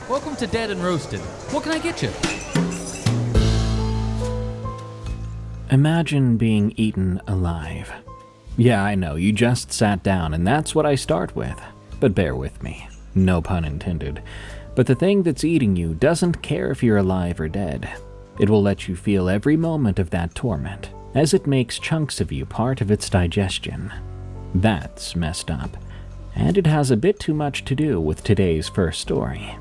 Welcome to Dead and Roasted. What can I get you? Imagine being eaten alive. Yeah, I know, you just sat down and that's what I start with. But bear with me. No pun intended. But the thing that's eating you doesn't care if you're alive or dead. It will let you feel every moment of that torment, as it makes chunks of you part of its digestion. That's messed up. And it has a bit too much to do with today's first story.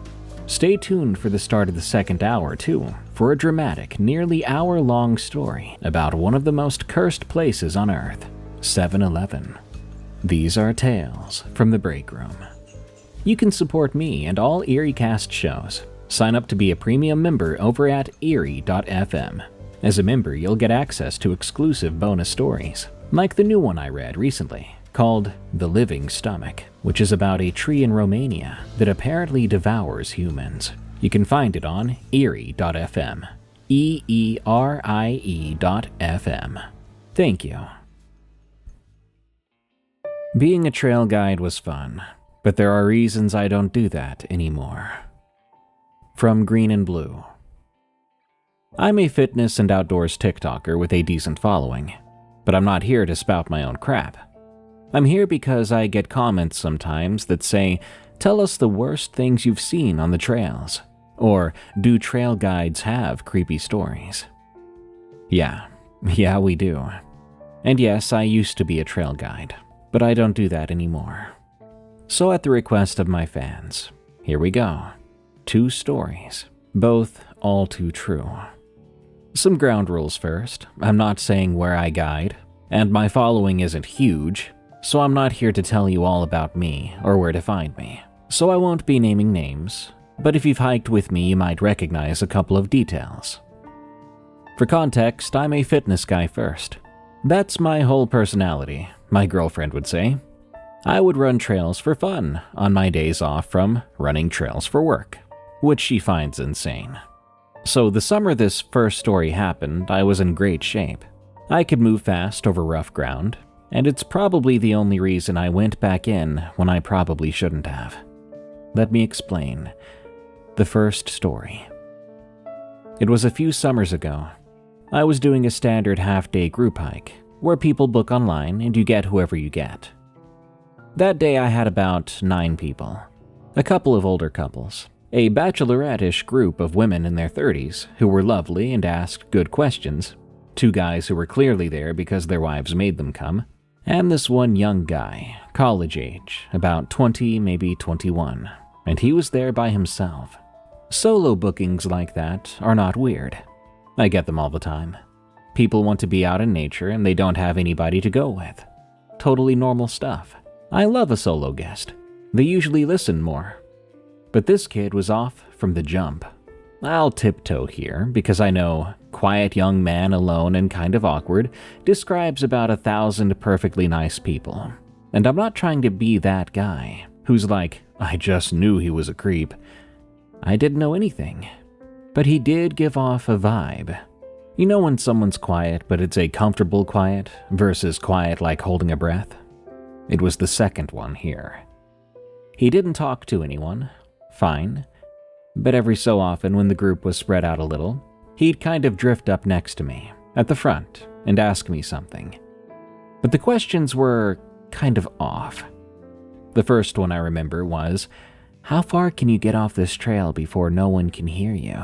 Stay tuned for the start of the second hour, too, for a dramatic, nearly hour-long story about one of the most cursed places on Earth, 7-Eleven. These are tales from the break room. You can support me and all EerieCast shows. Sign up to be a premium member over at eerie.fm. As a member, you'll get access to exclusive bonus stories, like the new one I read recently, called The Living Stomach, which is about a tree in Romania that apparently devours humans. You can find it on eerie.fm. EERIE.fm. Thank you. Being a trail guide was fun, but there are reasons I don't do that anymore. From Green and Blue. I'm a fitness and outdoors TikToker with a decent following, but I'm not here to spout my own crap. I'm here because I get comments sometimes that say, tell us the worst things you've seen on the trails, or do trail guides have creepy stories? Yeah, we do. And yes, I used to be a trail guide, but I don't do that anymore. So at the request of my fans, here we go. 2 stories, both all too true. Some ground rules first. I'm not saying where I guide, and my following isn't huge, so I'm not here to tell you all about me or where to find me. So I won't be naming names, but if you've hiked with me, you might recognize a couple of details. For context, I'm a fitness guy first. That's my whole personality, my girlfriend would say. I would run trails for fun on my days off from running trails for work, which she finds insane. So the summer this first story happened, I was in great shape. I could move fast over rough ground, and it's probably the only reason I went back in when I probably shouldn't have. Let me explain. The first story. It was a few summers ago. I was doing a standard half-day group hike, where people book online and you get whoever you get. That day I had about 9 people. A couple of older couples, a bachelorette-ish group of women in their 30s who were lovely and asked good questions, 2 guys who were clearly there because their wives made them come, and this one young guy, college age, about 20, maybe 21, and he was there by himself. Solo bookings like that are not weird. I get them all the time. People want to be out in nature and they don't have anybody to go with. Totally normal stuff. I love a solo guest. They usually listen more. But this kid was off from the jump. I'll tiptoe here because I know quiet young man alone and kind of awkward describes about 1,000 perfectly nice people. And I'm not trying to be that guy who's like, I just knew he was a creep. I didn't know anything. But he did give off a vibe. You know when someone's quiet but it's a comfortable quiet versus quiet like holding a breath? It was the second one here. He didn't talk to anyone. Fine. But every so often when the group was spread out a little, he'd kind of drift up next to me, at the front, and ask me something. But the questions were kind of off. The first one I remember was, how far can you get off this trail before no one can hear you?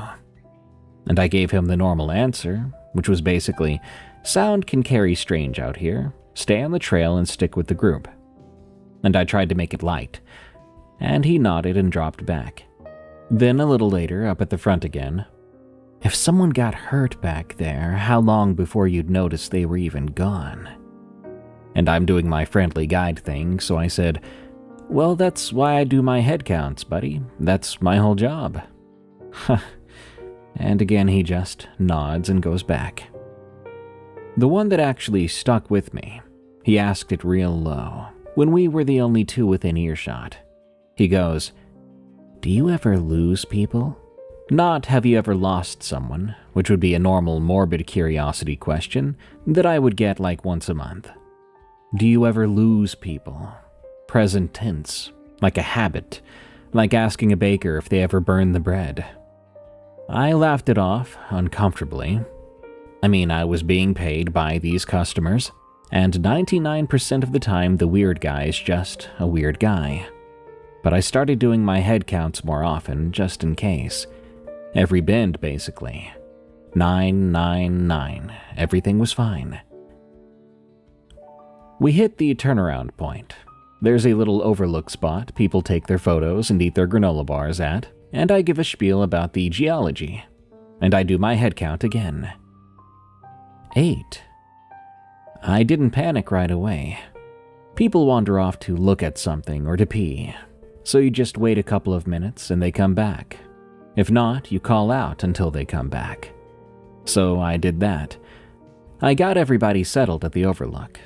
And I gave him the normal answer, which was basically, sound can carry strange out here, stay on the trail and stick with the group. And I tried to make it light, and he nodded and dropped back. Then a little later, up at the front again, if someone got hurt back there, how long before you'd notice they were even gone? And I'm doing my friendly guide thing, so I said, well, that's why I do my head counts, buddy. That's my whole job. And again he just nods and goes back. The one that actually stuck with me, he asked it real low, when we were the only 2 within earshot. He goes, do you ever lose people? Not have you ever lost someone, which would be a normal morbid curiosity question that I would get like once a month. Do you ever lose people? Present tense, like a habit, like asking a baker if they ever burn the bread. I laughed it off uncomfortably. I mean, I was being paid by these customers, and 99% of the time the weird guy is just a weird guy. But I started doing my head counts more often, just in case. Every bend, basically. 999. Everything was fine. We hit the turnaround point. There's a little overlook spot people take their photos and eat their granola bars at, and I give a spiel about the geology. And I do my head count again. 8. I didn't panic right away. People wander off to look at something or to pee, so you just wait a couple of minutes and they come back. If not, you call out until they come back. So I did that. I got everybody settled at the overlook.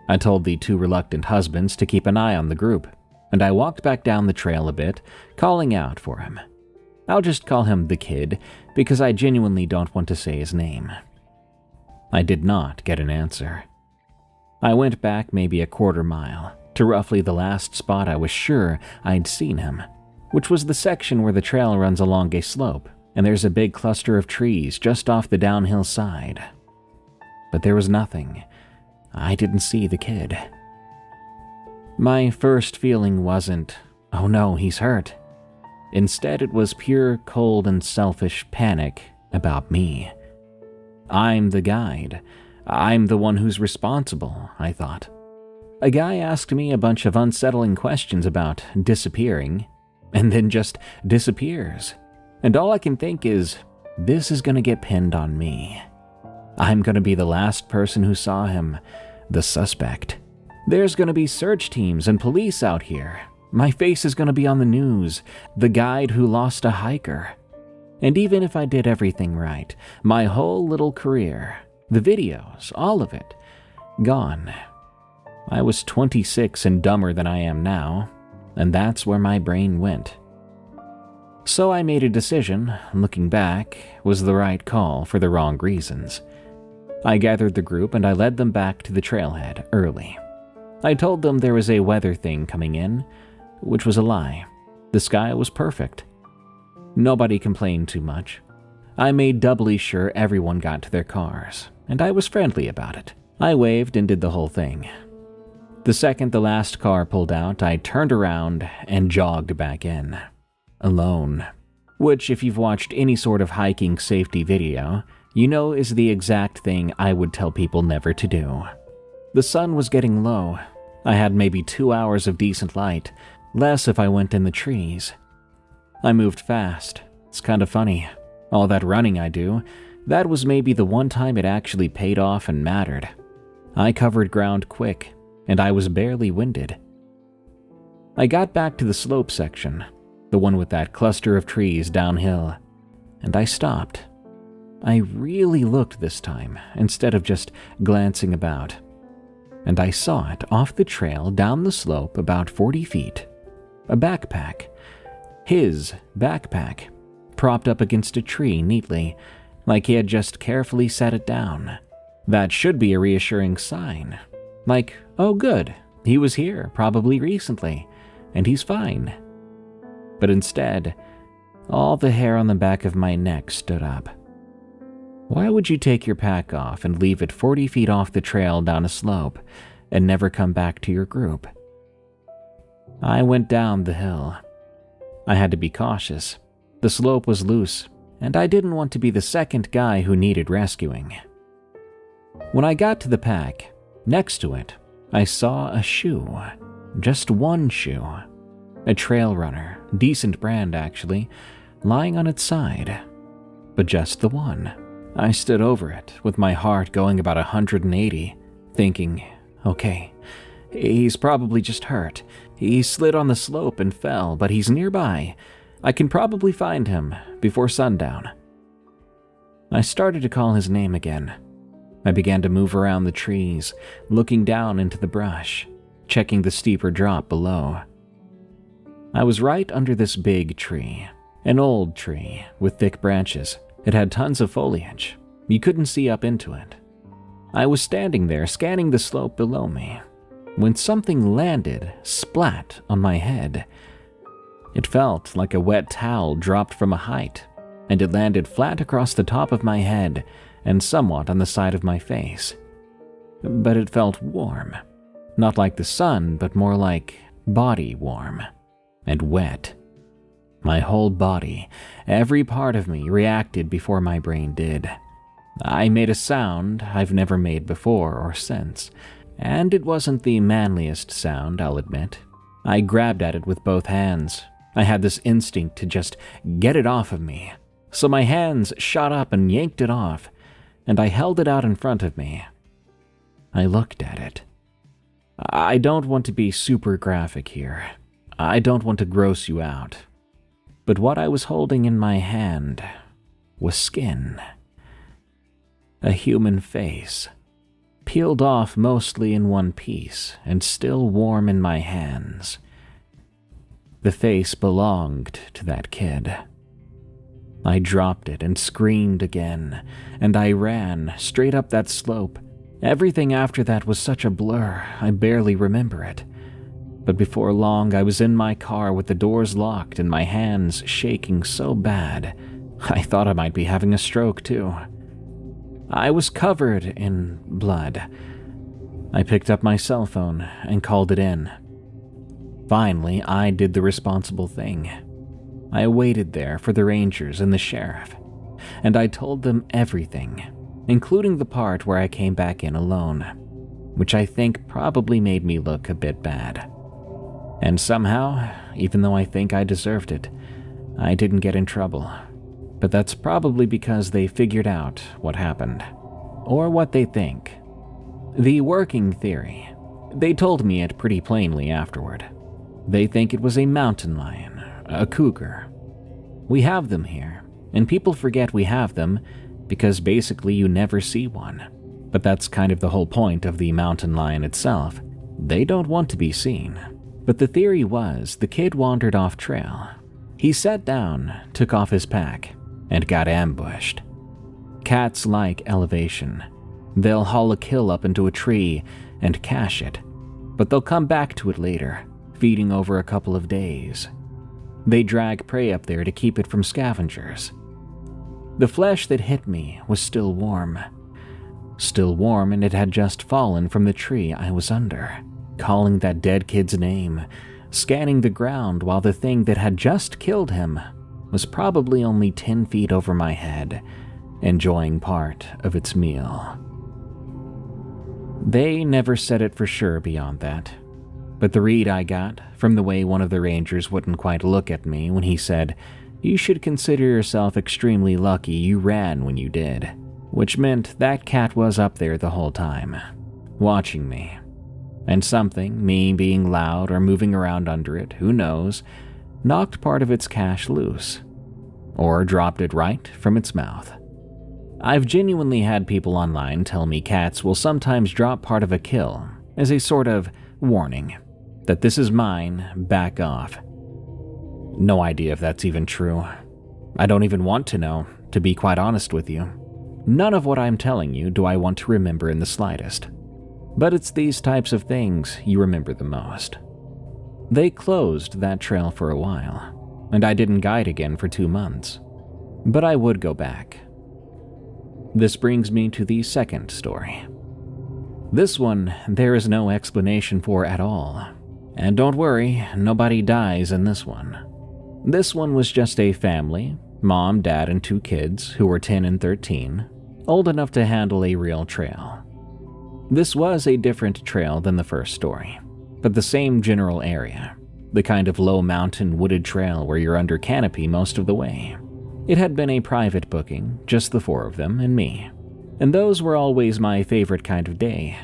I told the 2 reluctant husbands to keep an eye on the group, and I walked back down the trail a bit, calling out for him. I'll just call him the kid, because I genuinely don't want to say his name. I did not get an answer. I went back maybe a quarter mile, to roughly the last spot I was sure I'd seen him, which was the section where the trail runs along a slope, and there's a big cluster of trees just off the downhill side. But there was nothing. I didn't see the kid. My first feeling wasn't, oh no, he's hurt. Instead, it was pure, cold, and selfish panic about me. I'm the guide. I'm the one who's responsible, I thought. A guy asked me a bunch of unsettling questions about disappearing, and then just disappears. And all I can think is, this is gonna get pinned on me. I'm gonna be the last person who saw him, the suspect. There's gonna be search teams and police out here. My face is gonna be on the news, the guide who lost a hiker. And even if I did everything right, my whole little career, the videos, all of it, gone. I was 26 and dumber than I am now, and that's where my brain went. So I made a decision, looking back, was the right call for the wrong reasons. I gathered the group and I led them back to the trailhead early. I told them there was a weather thing coming in, which was a lie. The sky was perfect. Nobody complained too much. I made doubly sure everyone got to their cars, and I was friendly about it. I waved and did the whole thing. The second the last car pulled out, I turned around and jogged back in. Alone. Which, if you've watched any sort of hiking safety video, you know is the exact thing I would tell people never to do. The sun was getting low. I had maybe 2 hours of decent light, less if I went in the trees. I moved fast. It's kind of funny. All that running I do, that was maybe the one time it actually paid off and mattered. I covered ground quick, and I was barely winded. I got back to the slope section, the one with that cluster of trees downhill, and I stopped. I really looked this time, instead of just glancing about. And I saw it off the trail down the slope about 40 feet. A backpack. His backpack, propped up against a tree neatly, like he had just carefully set it down. That should be a reassuring sign. Like, oh good, he was here probably recently, and he's fine. But instead, all the hair on the back of my neck stood up. Why would you take your pack off and leave it 40 feet off the trail down a slope and never come back to your group? I went down the hill. I had to be cautious. The slope was loose, and I didn't want to be the second guy who needed rescuing. When I got to the pack, next to it, I saw a shoe. Just one shoe. A trail runner, decent brand actually, lying on its side. But just the one. I stood over it, with my heart going about 180, thinking, okay, he's probably just hurt. He slid on the slope and fell, but he's nearby. I can probably find him before sundown. I started to call his name again. I began to move around the trees, looking down into the brush, checking the steeper drop below. I was right under this big tree, an old tree with thick branches. It had tons of foliage. You couldn't see up into it. I was standing there scanning the slope below me when something landed splat on my head. It felt like a wet towel dropped from a height, and it landed flat across the top of my head and somewhat on the side of my face. But it felt warm. Not like the sun, but more like body warm and wet. My whole body, every part of me reacted before my brain did. I made a sound I've never made before or since, and it wasn't the manliest sound, I'll admit. I grabbed at it with both hands. I had this instinct to just get it off of me, so my hands shot up and yanked it off, and I held it out in front of me. I looked at it. I don't want to be super graphic here. I don't want to gross you out. But what I was holding in my hand was skin. A human face, peeled off mostly in one piece and still warm in my hands. The face belonged to that kid. I dropped it and screamed again, and I ran straight up that slope. Everything after that was such a blur, I barely remember it. But before long, I was in my car with the doors locked and my hands shaking so bad, I thought I might be having a stroke too. I was covered in blood. I picked up my cell phone and called it in. Finally, I did the responsible thing. I waited there for the rangers and the sheriff, and I told them everything, including the part where I came back in alone, which I think probably made me look a bit bad. And somehow, even though I think I deserved it, I didn't get in trouble. But that's probably because they figured out what happened, or what they think. The working theory. They told me it pretty plainly afterward. They think it was a mountain lion, a cougar. We have them here, and people forget we have them because basically you never see one. But that's kind of the whole point of the mountain lion itself. They don't want to be seen. But the theory was the kid wandered off trail. He sat down, took off his pack, and got ambushed. Cats like elevation. They'll haul a kill up into a tree and cache it, but they'll come back to it later, feeding over a couple of days. They drag prey up there to keep it from scavengers. The flesh that hit me was still warm. Still warm, and it had just fallen from the tree I was under, calling that dead kid's name, scanning the ground while the thing that had just killed him was probably only 10 feet over my head, enjoying part of its meal. They never said it for sure beyond that, but the read I got from the way one of the rangers wouldn't quite look at me when he said, "You should consider yourself extremely lucky you ran when you did," which meant that cat was up there the whole time, watching me. And something, me being loud or moving around under it, who knows, knocked part of its cache loose, or dropped it right from its mouth. I've genuinely had people online tell me cats will sometimes drop part of a kill as a sort of warning that this is mine, back off. No idea if that's even true. I don't even want to know, to be quite honest with you. None of what I'm telling you do I want to remember in the slightest. But it's these types of things you remember the most. They closed that trail for a while, and I didn't guide again for 2 months. But I would go back. This brings me to the second story. This one, there is no explanation for at all. And don't worry, nobody dies in this one. This one was just a family, mom, dad, and 2 kids who were 10 and 13, old enough to handle a real trail. This was a different trail than the first story, but the same general area, the kind of low mountain wooded trail where you're under canopy most of the way. It had been a private booking, just the 4 of them and me, and those were always my favorite kind of day.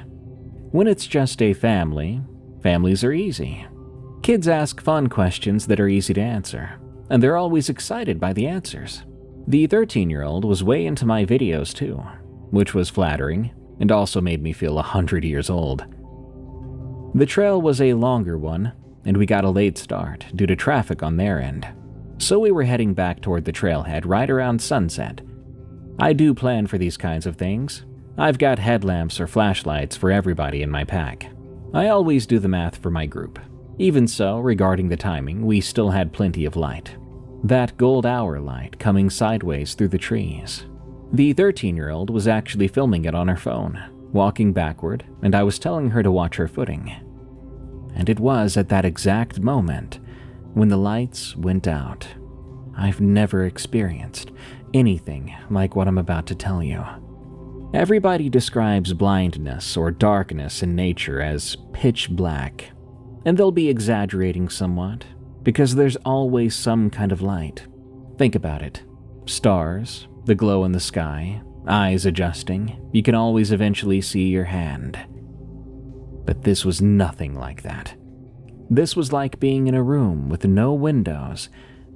When it's just a family, families are easy. Kids ask fun questions that are easy to answer, and they're always excited by the answers. The 13-year-old was way into my videos too, which was flattering and also made me feel 100 years old. The trail was a longer one, and we got a late start due to traffic on their end, so we were heading back toward the trailhead right around sunset. I do plan for these kinds of things. I've got headlamps or flashlights for everybody in my pack. I always do the math for my group. Even so, regarding the timing, we still had plenty of light. That gold hour light coming sideways through the trees. The 13-year-old was actually filming it on her phone, walking backward, and I was telling her to watch her footing. And it was at that exact moment when the lights went out. I've never experienced anything like what I'm about to tell you. Everybody describes blindness or darkness in nature as pitch black, and they'll be exaggerating somewhat, because there's always some kind of light. Think about it. Stars, the glow in the sky, eyes adjusting, you can always eventually see your hand. But this was nothing like that. This was like being in a room with no windows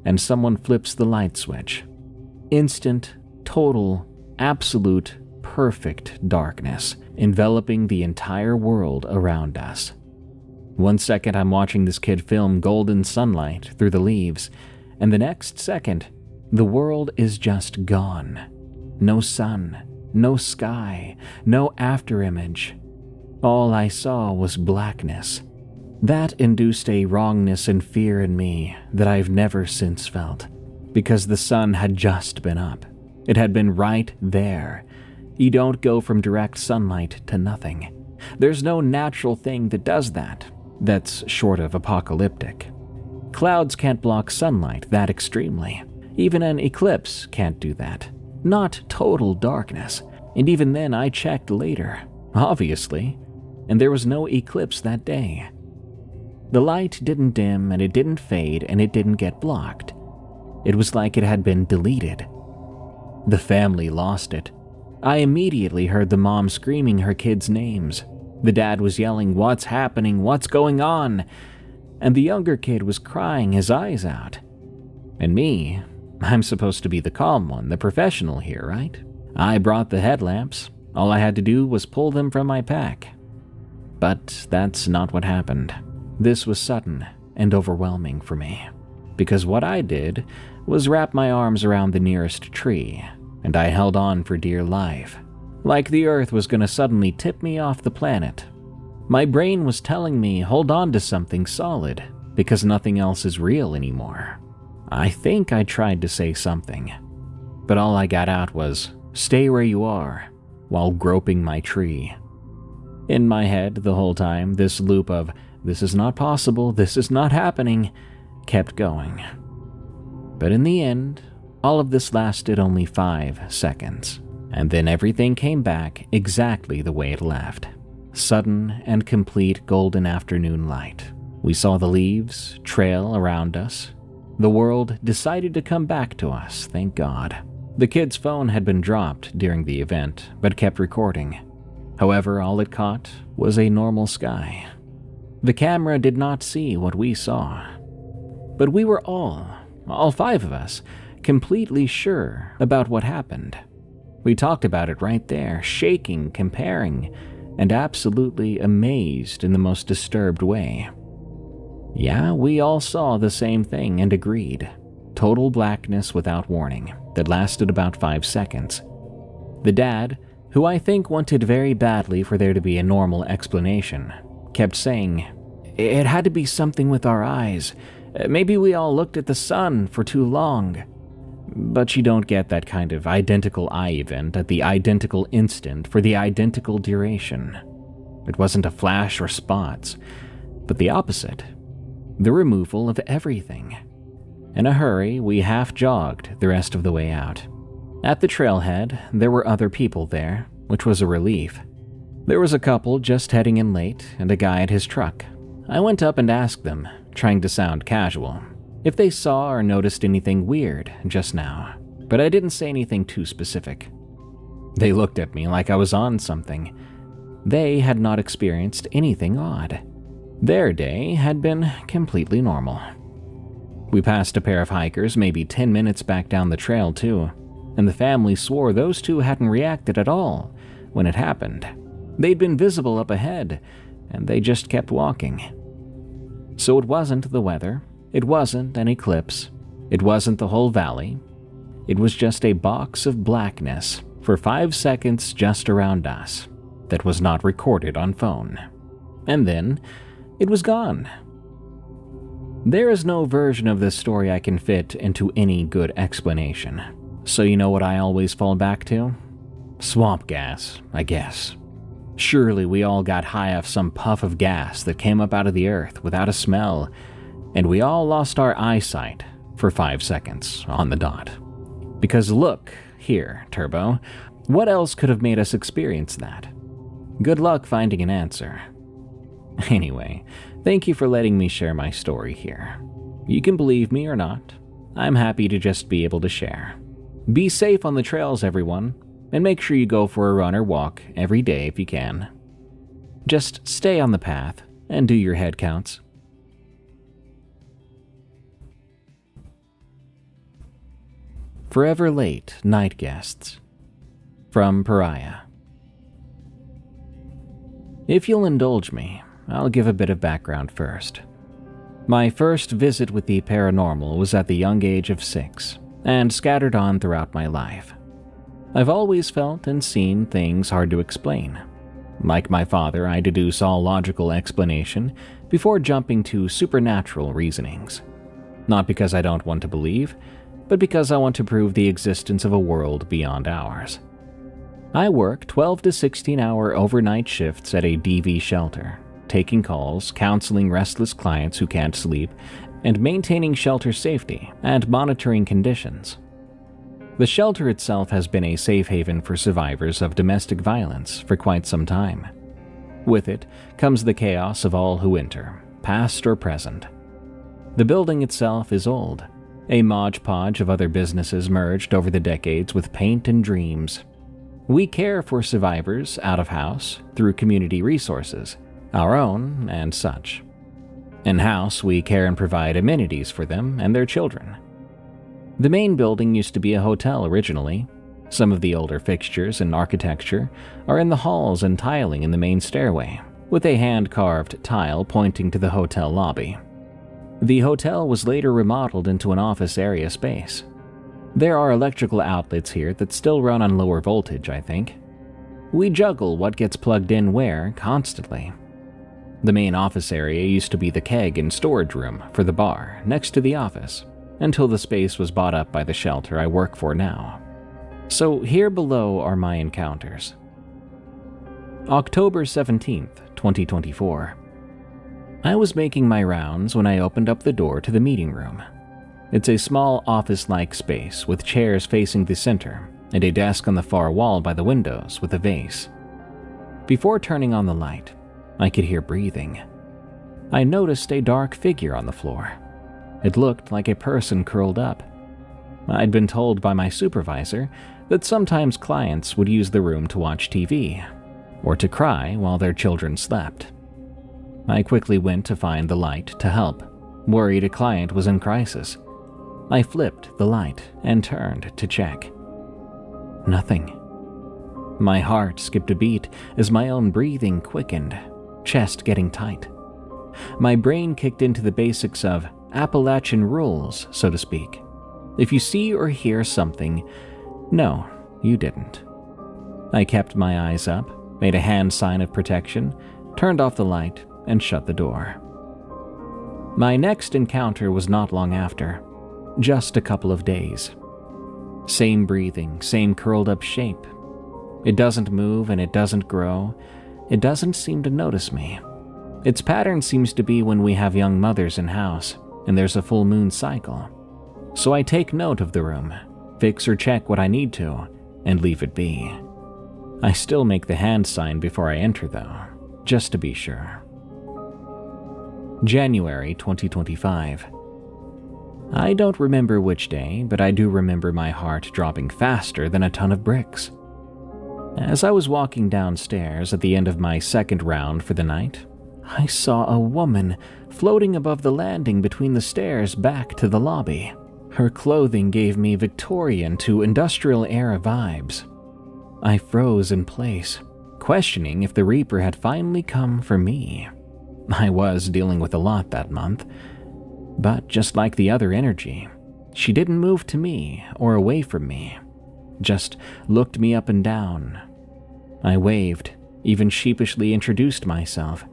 and someone flips the light switch. Instant, total, absolute, perfect darkness enveloping the entire world around us. One second I'm watching this kid film golden sunlight through the leaves, and the next second, the world is just gone. No sun, no sky, no afterimage. All I saw was blackness. That induced a wrongness and fear in me that I've never since felt, because the sun had just been up. It had been right there. You don't go from direct sunlight to nothing. There's no natural thing that does that, that's short of apocalyptic. Clouds can't block sunlight that extremely. Even an eclipse can't do that. Not total darkness. And even then I checked later, obviously, and there was no eclipse that day. The light didn't dim and it didn't fade and it didn't get blocked. It was like it had been deleted. The family lost it. I immediately heard the mom screaming her kids' names. The dad was yelling, "What's happening? What's going on?" And the younger kid was crying his eyes out. And me, I'm supposed to be the calm one, the professional here, right? I brought the headlamps. All I had to do was pull them from my pack. But that's not what happened. This was sudden and overwhelming for me, because what I did was wrap my arms around the nearest tree, and I held on for dear life, like the earth was going to suddenly tip me off the planet. My brain was telling me hold on to something solid, because nothing else is real anymore. I think I tried to say something, but all I got out was, "Stay where you are," while groping my tree. In my head the whole time, this loop of, "This is not possible, this is not happening," kept going. But in the end, all of this lasted only 5 seconds, and then everything came back exactly the way it left. Sudden and complete golden afternoon light. We saw the leaves trail around us. The world decided to come back to us, thank God. The kid's phone had been dropped during the event, but kept recording. However, all it caught was a normal sky. The camera did not see what we saw. But we were all 5 of us, completely sure about what happened. We talked about it right there, shaking, comparing, and absolutely amazed in the most disturbed way. Yeah, we all saw the same thing and agreed. Total blackness without warning that lasted about 5 seconds. The dad, who I think wanted very badly for there to be a normal explanation, kept saying, "It had to be something with our eyes. Maybe we all looked at the sun for too long." But you don't get that kind of identical eye event at the identical instant for the identical duration. It wasn't a flash or spots, but the opposite. The removal of everything. In a hurry, we half jogged the rest of the way out. At the trailhead, there were other people there, which was a relief. There was a couple just heading in late and a guy at his truck. I went up and asked them, trying to sound casual, if they saw or noticed anything weird just now, but I didn't say anything too specific. They looked at me like I was on something. They had not experienced anything odd. Their day had been completely normal. We passed a pair of hikers maybe 10 minutes back down the trail too, and the family swore those two hadn't reacted at all when it happened. They'd been visible up ahead, and they just kept walking. So it wasn't the weather, it wasn't an eclipse, it wasn't the whole valley. It was just a box of blackness for 5 seconds just around us that was not recorded on phone. And then it was gone. There is no version of this story I can fit into any good explanation. So you know what I always fall back to? Swamp gas, I guess. Surely we all got high off some puff of gas that came up out of the earth without a smell, and we all lost our eyesight for 5 seconds on the dot. Because look here, Turbo, what else could have made us experience that? Good luck finding an answer. Anyway, thank you for letting me share my story here. You can believe me or not. I'm happy to just be able to share. Be safe on the trails, everyone, and make sure you go for a run or walk every day if you can. Just stay on the path and do your head counts. Forever Late Night Guests. From Pariah. If you'll indulge me, I'll give a bit of background first. My first visit with the paranormal was at the young age of 6, and scattered on throughout my life. I've always felt and seen things hard to explain. Like my father, I deduce all logical explanation before jumping to supernatural reasonings. Not because I don't want to believe, but because I want to prove the existence of a world beyond ours. I work 12 to 16-hour overnight shifts at a DV shelter, taking calls, counseling restless clients who can't sleep, and maintaining shelter safety and monitoring conditions. The shelter itself has been a safe haven for survivors of domestic violence for quite some time. With it comes the chaos of all who enter, past or present. The building itself is old, a modge podge of other businesses merged over the decades with paint and dreams. We care for survivors out of house through community resources, our own and such. In-house, we care and provide amenities for them and their children. The main building used to be a hotel originally. Some of the older fixtures and architecture are in the halls and tiling in the main stairway, with a hand-carved tile pointing to the hotel lobby. The hotel was later remodeled into an office area space. There are electrical outlets here that still run on lower voltage, I think. We juggle what gets plugged in where constantly. The main office area used to be the keg and storage room for the bar next to the office, until the space was bought up by the shelter I work for now. So here below are my encounters. October 17th, 2024. I was making my rounds when I opened up the door to the meeting room. It's a small office-like space with chairs facing the center and a desk on the far wall by the windows with a vase. Before turning on the light, I could hear breathing. I noticed a dark figure on the floor. It looked like a person curled up. I'd been told by my supervisor that sometimes clients would use the room to watch TV, or to cry while their children slept. I quickly went to find the light to help, worried a client was in crisis. I flipped the light and turned to check. Nothing. My heart skipped a beat as my own breathing quickened, chest getting tight. My brain kicked into the basics of Appalachian rules, so to speak. If you see or hear something, no, you didn't. I kept my eyes up, made a hand sign of protection, turned off the light, and shut the door. My next encounter was not long after, just a couple of days. Same breathing, same curled up shape. It doesn't move and it doesn't grow. It doesn't seem to notice me. Its pattern seems to be when we have young mothers in house and there's a full moon cycle. So I take note of the room, fix or check what I need to, and leave it be. I still make the hand sign before I enter though, just to be sure. January 2025. I don't remember which day, but I do remember my heart dropping faster than a ton of bricks. As I was walking downstairs at the end of my second round for the night, I saw a woman floating above the landing between the stairs back to the lobby. Her clothing gave me Victorian to industrial era vibes. I froze in place, questioning if the Reaper had finally come for me. I was dealing with a lot that month, but just like the other energy, she didn't move to me or away from me, just looked me up and down. I waved, even sheepishly introduced myself,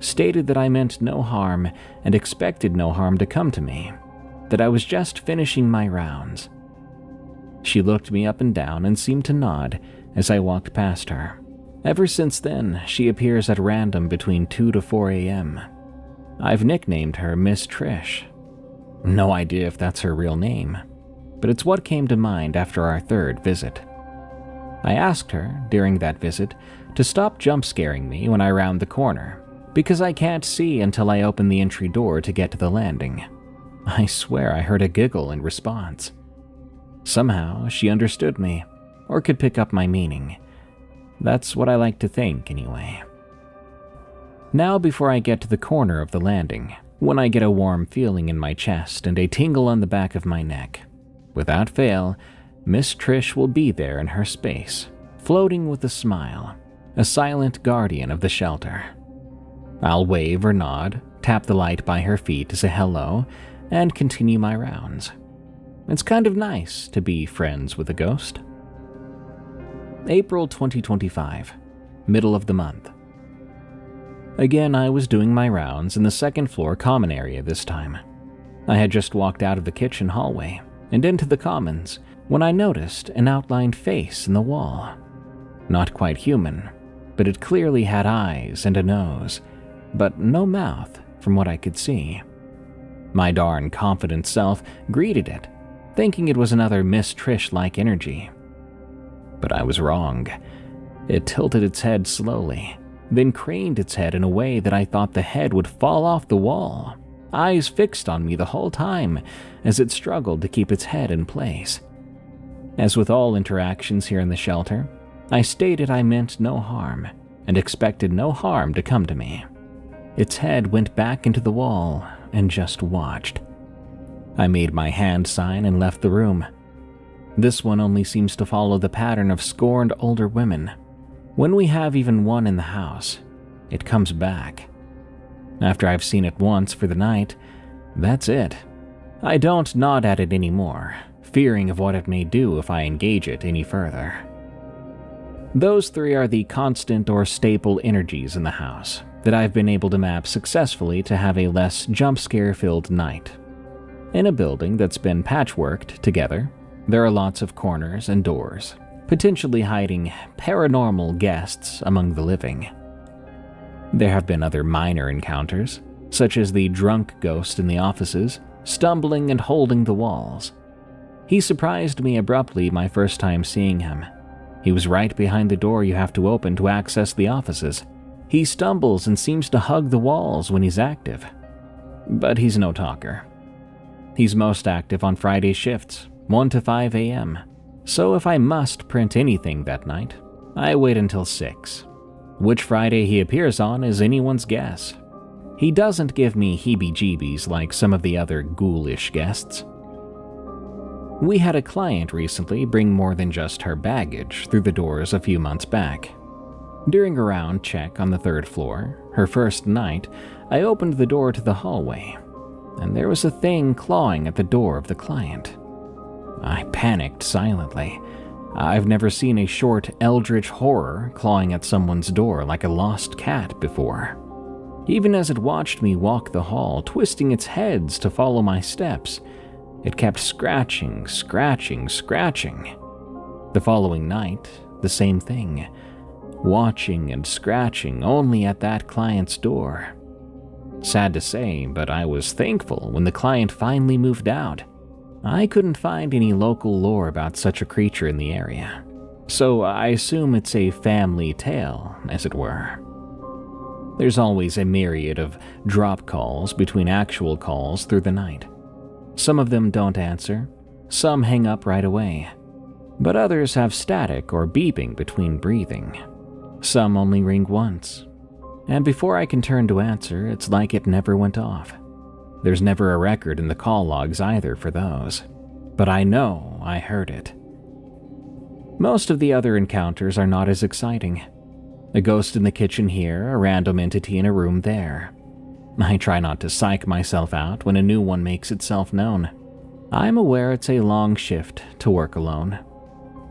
stated that I meant no harm and expected no harm to come to me, that I was just finishing my rounds. She looked me up and down and seemed to nod as I walked past her. Ever since then, she appears at random between 2 to 4 a.m. I've nicknamed her Miss Trish. No idea if that's her real name, but it's what came to mind after our third visit. I asked her, during that visit, to stop jump scaring me when I round the corner, because I can't see until I open the entry door to get to the landing. I swear I heard a giggle in response. Somehow, she understood me, or could pick up my meaning. That's what I like to think, anyway. Now, before I get to the corner of the landing, when I get a warm feeling in my chest and a tingle on the back of my neck, without fail, Miss Trish will be there in her space, floating with a smile, a silent guardian of the shelter. I'll wave or nod, tap the light by her feet to say hello, and continue my rounds. It's kind of nice to be friends with a ghost. April 2025, middle of the month. Again, I was doing my rounds in the second floor common area this time. I had just walked out of the kitchen hallway and into the commons when I noticed an outlined face in the wall. Not quite human, but it clearly had eyes and a nose, but no mouth from what I could see. My darn confident self greeted it, thinking it was another Miss Trish-like energy. But I was wrong. It tilted its head slowly, then craned its head in a way that I thought the head would fall off the wall, eyes fixed on me the whole time as it struggled to keep its head in place. As with all interactions here in the shelter, I stated I meant no harm and expected no harm to come to me. Its head went back into the wall and just watched. I made my hand sign and left the room. This one only seems to follow the pattern of scorned older women. When we have even one in the house, it comes back. After I've seen it once for the night, that's it. I don't nod at it anymore, fearing of what it may do if I engage it any further. Those three are the constant or staple energies in the house that I've been able to map successfully to have a less jump scare-filled night. In a building that's been patchworked together, there are lots of corners and doors, potentially hiding paranormal guests among the living. There have been other minor encounters, such as the drunk ghost in the offices, stumbling and holding the walls. He surprised me abruptly my first time seeing him. He was right behind the door you have to open to access the offices. He stumbles and seems to hug the walls when he's active. But he's no talker. He's most active on Friday shifts, 1 to 5 a.m. So if I must print anything that night, I wait until 6. Which Friday he appears on is anyone's guess. He doesn't give me heebie-jeebies like some of the other ghoulish guests. We had a client recently bring more than just her baggage through the doors a few months back. During a round check on the 3rd floor, her first night, I opened the door to the hallway, and there was a thing clawing at the door of the client. I panicked silently. I've never seen a short, eldritch horror clawing at someone's door like a lost cat before. Even as it watched me walk the hall, twisting its heads to follow my steps, it kept scratching, scratching, scratching. The following night, the same thing, watching and scratching only at that client's door. Sad to say, but I was thankful when the client finally moved out. I couldn't find any local lore about such a creature in the area, so I assume it's a family tale, as it were. There's always a myriad of drop calls between actual calls through the night. Some of them don't answer, some hang up right away, but others have static or beeping between breathing. Some only ring once, and before I can turn to answer, it's like it never went off. There's never a record in the call logs either for those, but I know I heard it. Most of the other encounters are not as exciting. A ghost in the kitchen here, a random entity in a room there. I try not to psych myself out when a new one makes itself known. I'm aware it's a long shift to work alone.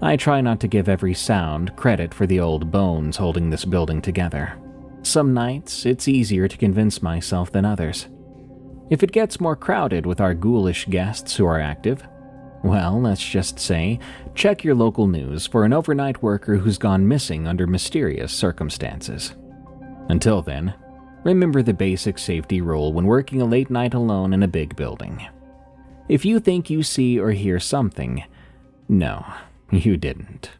I try not to give every sound credit for the old bones holding this building together. Some nights, it's easier to convince myself than others. If it gets more crowded with our ghoulish guests who are active, well, let's just say, check your local news for an overnight worker who's gone missing under mysterious circumstances. Until then, remember the basic safety rule when working a late night alone in a big building. If you think you see or hear something, no, you didn't.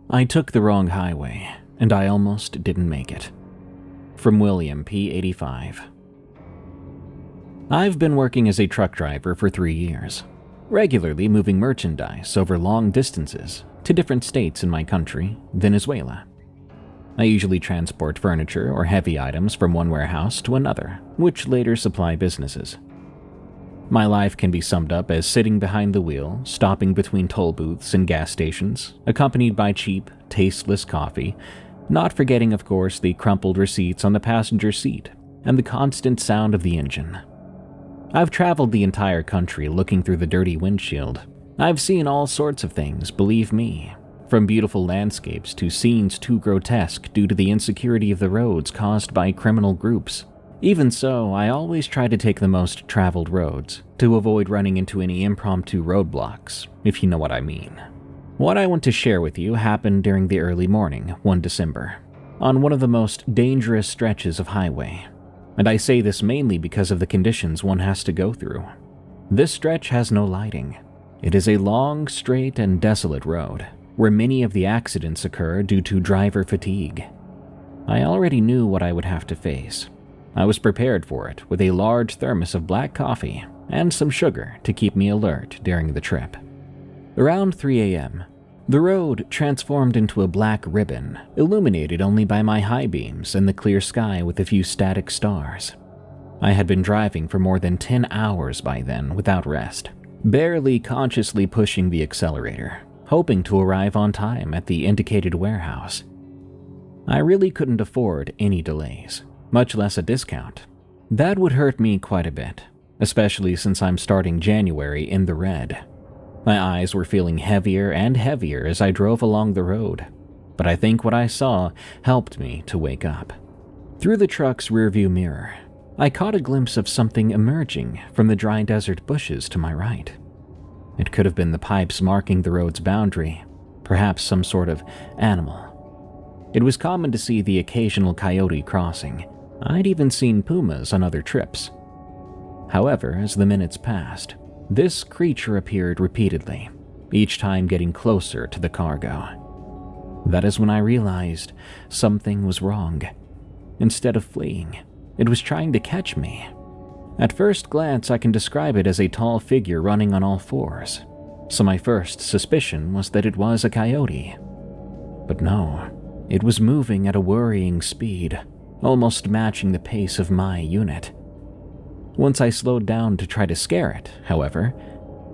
I took the wrong highway, and I almost didn't make it. From William P. 85. I've been working as a truck driver for 3 years, regularly moving merchandise over long distances to different states in my country, Venezuela. I usually transport furniture or heavy items from one warehouse to another, which later supply businesses. My life can be summed up as sitting behind the wheel, stopping between toll booths and gas stations, accompanied by cheap, tasteless coffee, not forgetting, of course, the crumpled receipts on the passenger seat and the constant sound of the engine. I've traveled the entire country looking through the dirty windshield. I've seen all sorts of things, believe me, from beautiful landscapes to scenes too grotesque due to the insecurity of the roads caused by criminal groups. Even so, I always try to take the most traveled roads, to avoid running into any impromptu roadblocks, if you know what I mean. What I want to share with you happened during the early morning, one December, on one of the most dangerous stretches of highway. And I say this mainly because of the conditions one has to go through. This stretch has no lighting. It is a long, straight, and desolate road, where many of the accidents occur due to driver fatigue. I already knew what I would have to face. I was prepared for it with a large thermos of black coffee and some sugar to keep me alert during the trip. Around 3 a.m., the road transformed into a black ribbon, illuminated only by my high beams and the clear sky with a few static stars. I had been driving for more than 10 hours by then without rest, barely consciously pushing the accelerator, hoping to arrive on time at the indicated warehouse. I really couldn't afford any delays, much less a discount. That would hurt me quite a bit, especially since I'm starting January in the red. My eyes were feeling heavier and heavier as I drove along the road, but I think what I saw helped me to wake up. Through the truck's rearview mirror, I caught a glimpse of something emerging from the dry desert bushes to my right. It could have been the pipes marking the road's boundary, perhaps some sort of animal. It was common to see the occasional coyote crossing. I'd even seen pumas on other trips. However, as the minutes passed, this creature appeared repeatedly, each time getting closer to the cargo. That is when I realized something was wrong. Instead of fleeing, it was trying to catch me. At first glance, I can describe it as a tall figure running on all fours, so my first suspicion was that it was a coyote. But no, it was moving at a worrying speed, almost matching the pace of my unit. Once I slowed down to try to scare it, however,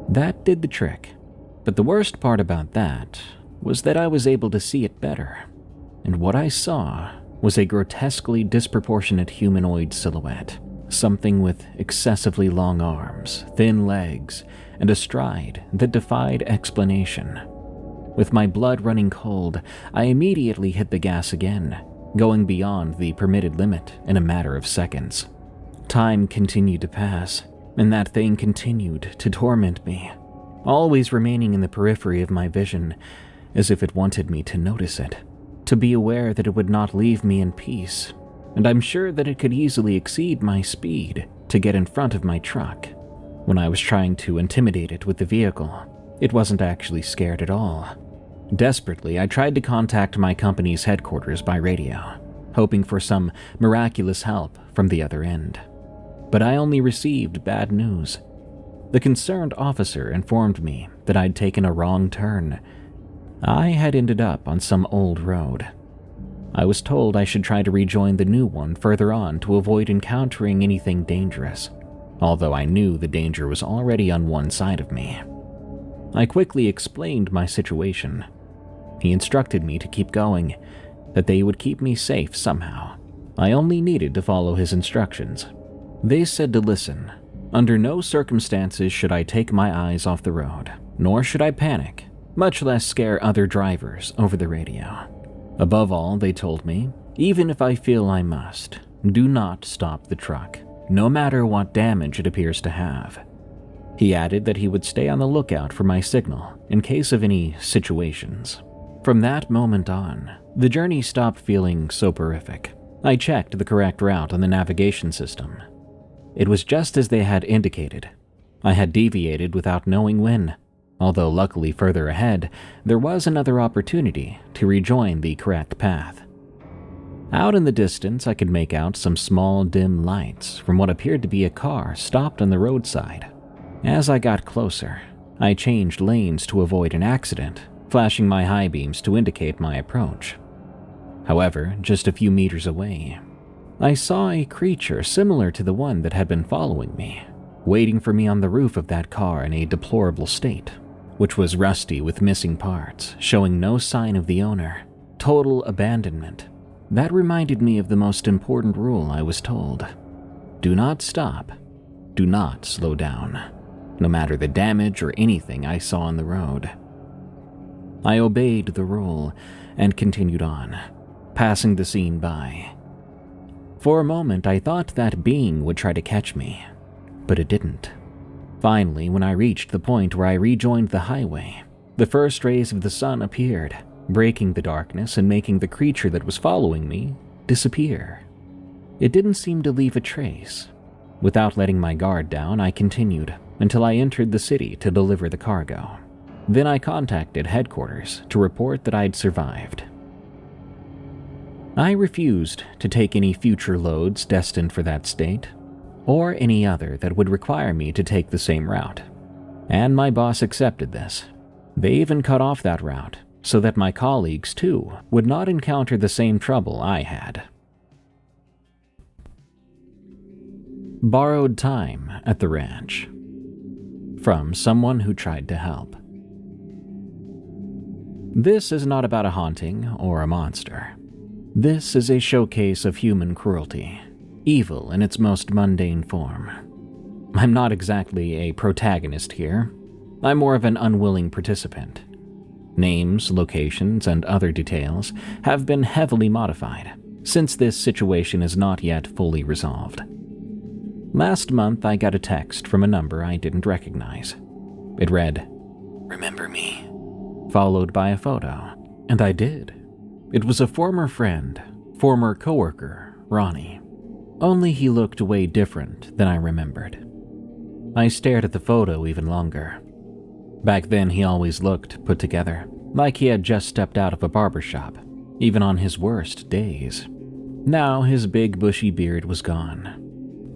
that did the trick. But the worst part about that was that I was able to see it better, and what I saw was a grotesquely disproportionate humanoid silhouette, something with excessively long arms, thin legs, and a stride that defied explanation. With my blood running cold, I immediately hit the gas again, going beyond the permitted limit in a matter of seconds. Time continued to pass, and that thing continued to torment me, always remaining in the periphery of my vision, as if it wanted me to notice it, to be aware that it would not leave me in peace, and I'm sure that it could easily exceed my speed to get in front of my truck. When I was trying to intimidate it with the vehicle, it wasn't actually scared at all. Desperately, I tried to contact my company's headquarters by radio, hoping for some miraculous help from the other end. But I only received bad news. The concerned officer informed me that I'd taken a wrong turn. I had ended up on some old road. I was told I should try to rejoin the new one further on to avoid encountering anything dangerous, although I knew the danger was already on one side of me. I quickly explained my situation. He instructed me to keep going, that they would keep me safe somehow. I only needed to follow his instructions. They said to listen. Under no circumstances should I take my eyes off the road, nor should I panic, much less scare other drivers over the radio. Above all, they told me, even if I feel I must, do not stop the truck, no matter what damage it appears to have. He added that he would stay on the lookout for my signal in case of any situations. From that moment on, the journey stopped feeling soporific. I checked the correct route on the navigation system. It was just as they had indicated. I had deviated without knowing when, although luckily further ahead, there was another opportunity to rejoin the correct path. Out in the distance, I could make out some small, dim lights from what appeared to be a car stopped on the roadside. As I got closer, I changed lanes to avoid an accident, flashing my high beams to indicate my approach. However, just a few meters away, I saw a creature similar to the one that had been following me, waiting for me on the roof of that car in a deplorable state, which was rusty with missing parts, showing no sign of the owner. Total abandonment. That reminded me of the most important rule I was told. Do not stop. Do not slow down, no matter the damage or anything I saw on the road. I obeyed the rule and continued on, passing the scene by. For a moment, I thought that being would try to catch me, but it didn't. Finally, when I reached the point where I rejoined the highway, the first rays of the sun appeared, breaking the darkness and making the creature that was following me disappear. It didn't seem to leave a trace. Without letting my guard down, I continued until I entered the city to deliver the cargo. Then I contacted headquarters to report that I'd survived. I refused to take any future loads destined for that state, or any other that would require me to take the same route. And my boss accepted this. They even cut off that route so that my colleagues, too, would not encounter the same trouble I had. Borrowed time at the ranch. From someone who tried to help. This is not about a haunting or a monster. This is a showcase of human cruelty, evil in its most mundane form. I'm not exactly a protagonist here. I'm more of an unwilling participant. Names, locations, and other details have been heavily modified, since this situation is not yet fully resolved. Last month, I got a text from a number I didn't recognize. It read, "Remember me?" followed by a photo, and I did. It was a former friend, former coworker, Ronnie. Only he looked way different than I remembered. I stared at the photo even longer. Back then, he always looked put together, like he had just stepped out of a barbershop, even on his worst days. Now, his big bushy beard was gone.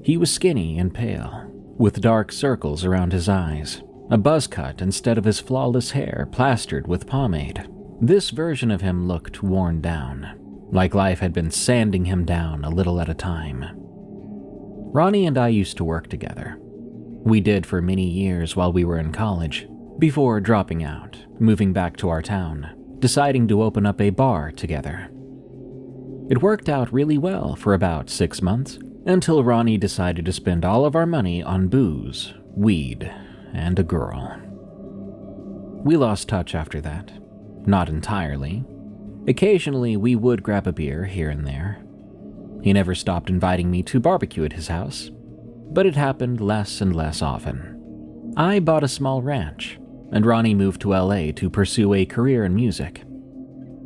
He was skinny and pale, with dark circles around his eyes, a buzz cut instead of his flawless hair plastered with pomade. This version of him looked worn down, like life had been sanding him down a little at a time. Ronnie and I used to work together. We did for many years while we were in college, before dropping out, moving back to our town, deciding to open up a bar together. It worked out really well for about 6 months, until Ronnie decided to spend all of our money on booze, weed, and a girl. We lost touch after that. Not entirely. Occasionally, we would grab a beer here and there. He never stopped inviting me to barbecue at his house, but it happened less and less often. I bought a small ranch, and Ronnie moved to LA to pursue a career in music.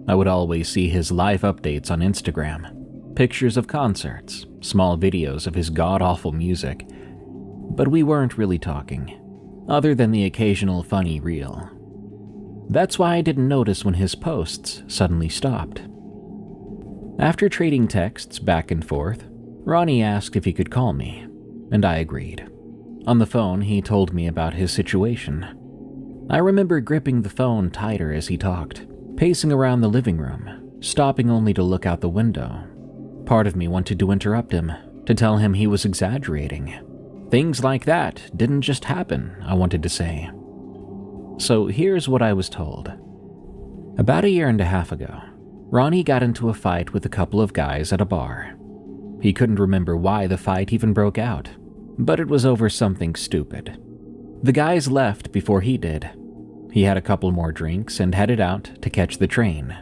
I would always see his live updates on Instagram, pictures of concerts, small videos of his god-awful music, but we weren't really talking, other than the occasional funny reel. That's why I didn't notice when his posts suddenly stopped. After trading texts back and forth, Ronnie asked if he could call me, and I agreed. On the phone, he told me about his situation. I remember gripping the phone tighter as he talked, pacing around the living room, stopping only to look out the window. Part of me wanted to interrupt him, to tell him he was exaggerating. Things like that didn't just happen, I wanted to say. So here's what I was told. About 1.5 years ago, Ronnie got into a fight with a couple of guys at a bar. He couldn't remember why the fight even broke out, but it was over something stupid. The guys left before he did. He had a couple more drinks and headed out to catch the train.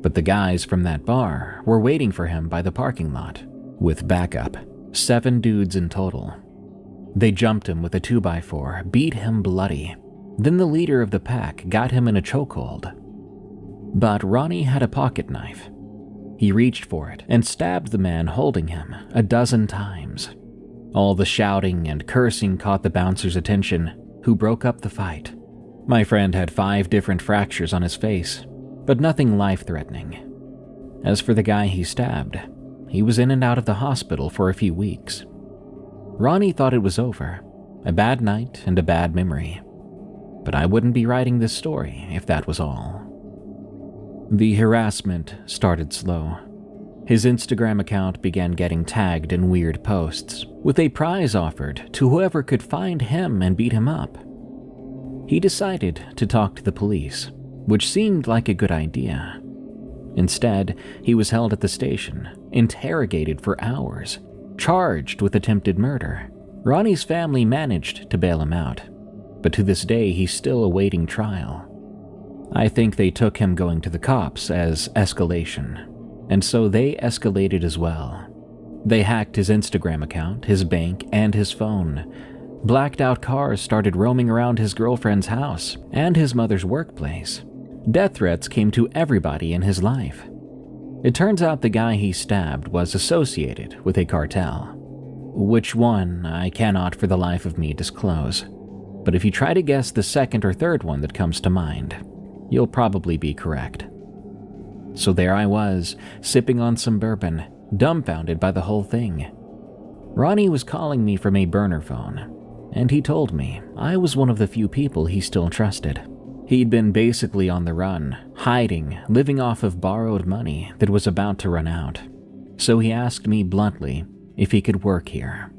But the guys from that bar were waiting for him by the parking lot, with backup, 7 dudes in total. They jumped him with a 2x4, beat him bloody. Then the leader of the pack got him in a chokehold. But Ronnie had a pocket knife. He reached for it and stabbed the man holding him a dozen times. All the shouting and cursing caught the bouncer's attention, who broke up the fight. My friend had 5 different fractures on his face, but nothing life-threatening. As for the guy he stabbed, he was in and out of the hospital for a few weeks. Ronnie thought it was over, a bad night and a bad memory. But I wouldn't be writing this story if that was all. The harassment started slow. His Instagram account began getting tagged in weird posts, with a prize offered to whoever could find him and beat him up. He decided to talk to the police, which seemed like a good idea. Instead, he was held at the station, interrogated for hours, charged with attempted murder. Ronnie's family managed to bail him out, but to this day he's still awaiting trial. I think they took him going to the cops as escalation, and so they escalated as well. They hacked his Instagram account, his bank, and his phone. Blacked out cars started roaming around his girlfriend's house and his mother's workplace. Death threats came to everybody in his life. It turns out the guy he stabbed was associated with a cartel. Which one, I cannot for the life of me disclose. But if you try to guess the second or third one that comes to mind, you'll probably be correct. So there I was, sipping on some bourbon, dumbfounded by the whole thing. Ronnie was calling me from a burner phone, and he told me I was one of the few people he still trusted. He'd been basically on the run, hiding, living off of borrowed money that was about to run out. So he asked me bluntly if he could work here.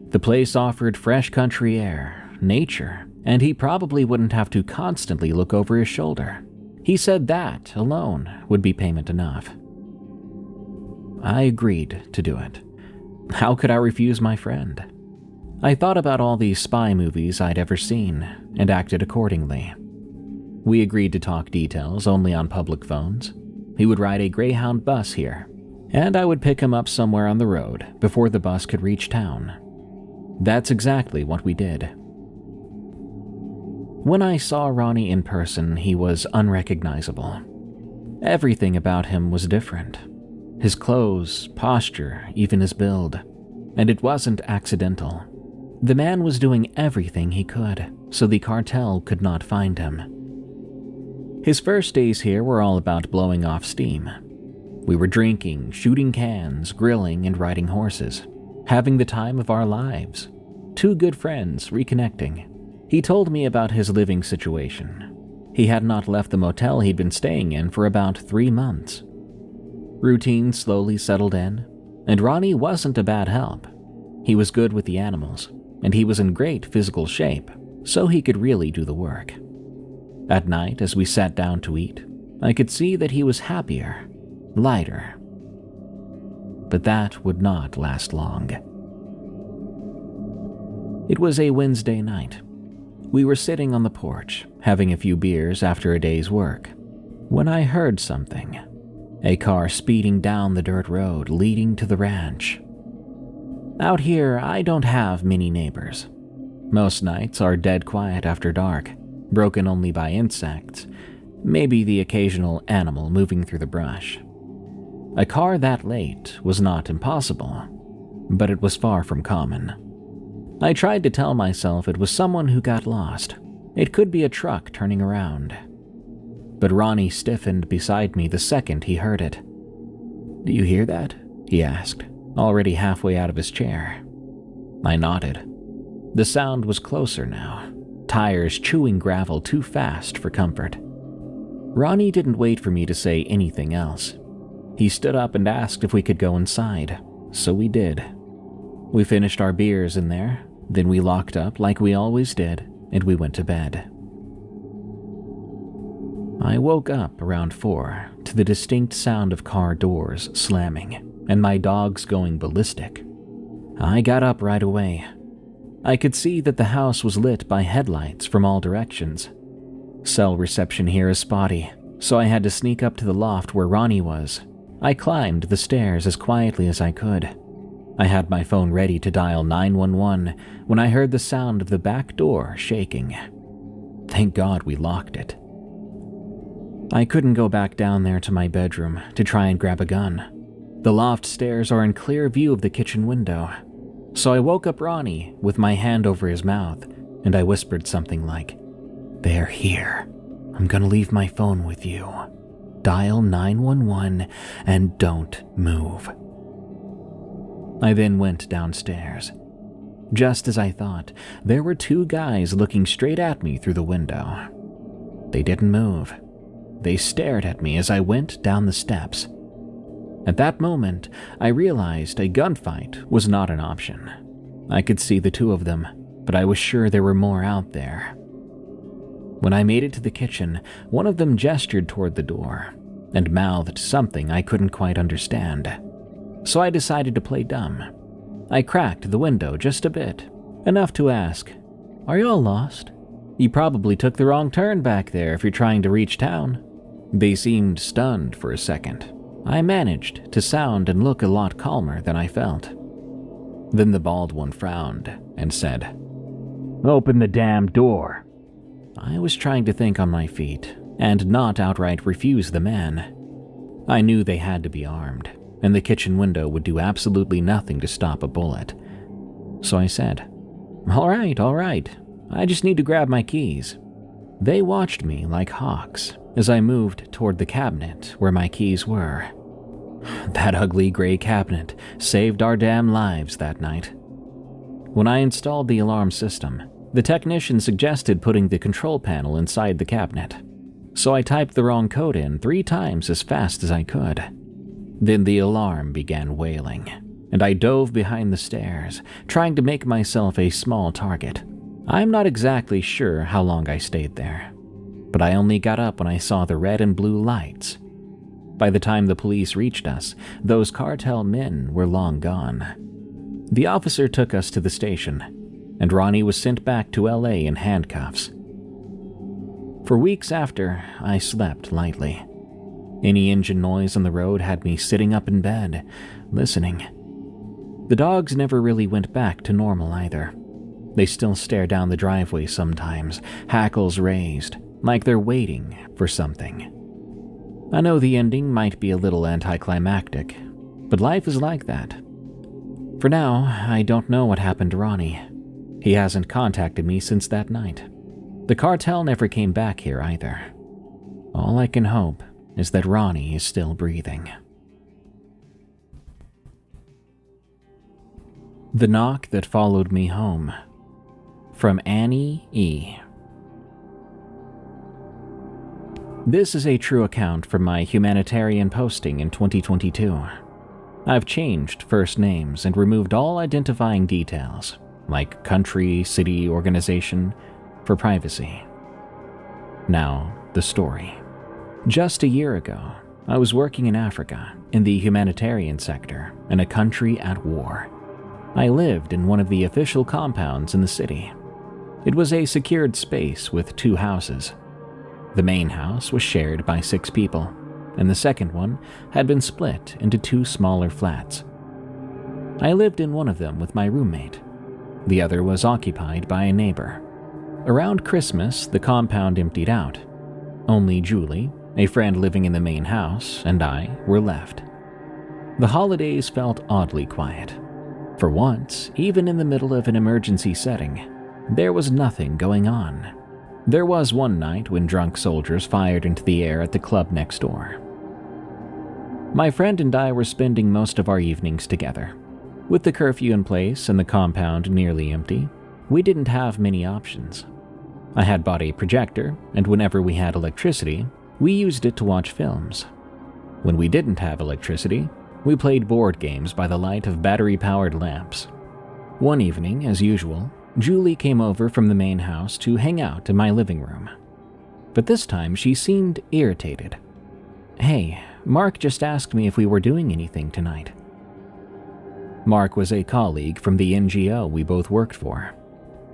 The place offered fresh country air, nature, and he probably wouldn't have to constantly look over his shoulder. He said that alone would be payment enough. I agreed to do it. How could I refuse my friend? I thought about all these spy movies I'd ever seen and acted accordingly. We agreed to talk details only on public phones. He would ride a Greyhound bus here, and I would pick him up somewhere on the road before the bus could reach town. That's exactly what we did. When I saw Ronnie in person, he was unrecognizable. Everything about him was different. His clothes, posture, even his build. And it wasn't accidental. The man was doing everything he could, so the cartel could not find him. His first days here were all about blowing off steam. We were drinking, shooting cans, grilling, and riding horses, having the time of our lives. 2 good friends reconnecting. He told me about his living situation. He had not left the motel he'd been staying in for about 3 months. Routine slowly settled in, and Ronnie wasn't a bad help. He was good with the animals, and he was in great physical shape, so he could really do the work. At night, as we sat down to eat, I could see that he was happier, lighter. But that would not last long. It was a Wednesday night. We were sitting on the porch, having a few beers after a day's work, when I heard something. A car speeding down the dirt road leading to the ranch. Out here, I don't have many neighbors. Most nights are dead quiet after dark, broken only by insects, maybe the occasional animal moving through the brush. A car that late was not impossible, but it was far from common. I tried to tell myself it was someone who got lost. It could be a truck turning around. But Ronnie stiffened beside me the second he heard it. "Do you hear that?" he asked, already halfway out of his chair. I nodded. The sound was closer now, tires chewing gravel too fast for comfort. Ronnie didn't wait for me to say anything else. He stood up and asked if we could go inside, so we did. We finished our beers in there, then we locked up like we always did, and we went to bed. I woke up around 4 to the distinct sound of car doors slamming and my dogs going ballistic. I got up right away. I could see that the house was lit by headlights from all directions. Cell reception here is spotty, so I had to sneak up to the loft where Ronnie was. I climbed the stairs as quietly as I could. I had my phone ready to dial 911 when I heard the sound of the back door shaking. Thank God we locked it. I couldn't go back down there to my bedroom to try and grab a gun. The loft stairs are in clear view of the kitchen window. So I woke up Ronnie with my hand over his mouth, and I whispered something like, "They're here. I'm gonna leave my phone with you. Dial 911 and don't move." I then went downstairs. Just as I thought, there were two guys looking straight at me through the window. They didn't move. They stared at me as I went down the steps. At that moment, I realized a gunfight was not an option. I could see the two of them, but I was sure there were more out there. When I made it to the kitchen, one of them gestured toward the door and mouthed something I couldn't quite understand. So I decided to play dumb. I cracked the window just a bit, enough to ask, "Are y'all lost? You probably took the wrong turn back there if you're trying to reach town." They seemed stunned for a second. I managed to sound and look a lot calmer than I felt. Then the bald one frowned and said, "Open the damn door." I was trying to think on my feet and not outright refuse the man. I knew they had to be armed, and the kitchen window would do absolutely nothing to stop a bullet. So I said, all right, I just need to grab my keys." They watched me like hawks as I moved toward the cabinet where my keys were. That ugly gray cabinet saved our damn lives that night. When I installed the alarm system, the technician suggested putting the control panel inside the cabinet, so I typed the wrong code in 3 times as fast as I could. Then the alarm began wailing, and I dove behind the stairs, trying to make myself a small target. I'm not exactly sure how long I stayed there, but I only got up when I saw the red and blue lights. By the time the police reached us, those cartel men were long gone. The officer took us to the station, and Ronnie was sent back to LA in handcuffs. For weeks after, I slept lightly. Any engine noise on the road had me sitting up in bed, listening. The dogs never really went back to normal either. They still stare down the driveway sometimes, hackles raised, like they're waiting for something. I know the ending might be a little anticlimactic, but life is like that. For now, I don't know what happened to Ronnie. He hasn't contacted me since that night. The cartel never came back here either. All I can hope is that Ronnie is still breathing. The Knock That Followed Me Home, from Annie E. This is a true account from my humanitarian posting in 2022. I've changed first names and removed all identifying details, like country, city, organization, for privacy. Now, the story. Just a year ago, I was working in Africa, in the humanitarian sector, in a country at war. I lived in one of the official compounds in the city. It was a secured space with 2 houses. The main house was shared by 6 people, and the second one had been split into 2 smaller flats. I lived in one of them with my roommate. The other was occupied by a neighbor. Around Christmas, the compound emptied out. Only Julie, a friend living in the main house, and I were left. The holidays felt oddly quiet. For once, even in the middle of an emergency setting, there was nothing going on. There was one night when drunk soldiers fired into the air at the club next door. My friend and I were spending most of our evenings together. With the curfew in place and the compound nearly empty, we didn't have many options. I had bought a projector, and whenever we had electricity, we used it to watch films. When we didn't have electricity, we played board games by the light of battery-powered lamps. One evening, as usual, Julie came over from the main house to hang out in my living room. But this time she seemed irritated. "Hey, Mark just asked me if we were doing anything tonight." Mark was a colleague from the NGO we both worked for.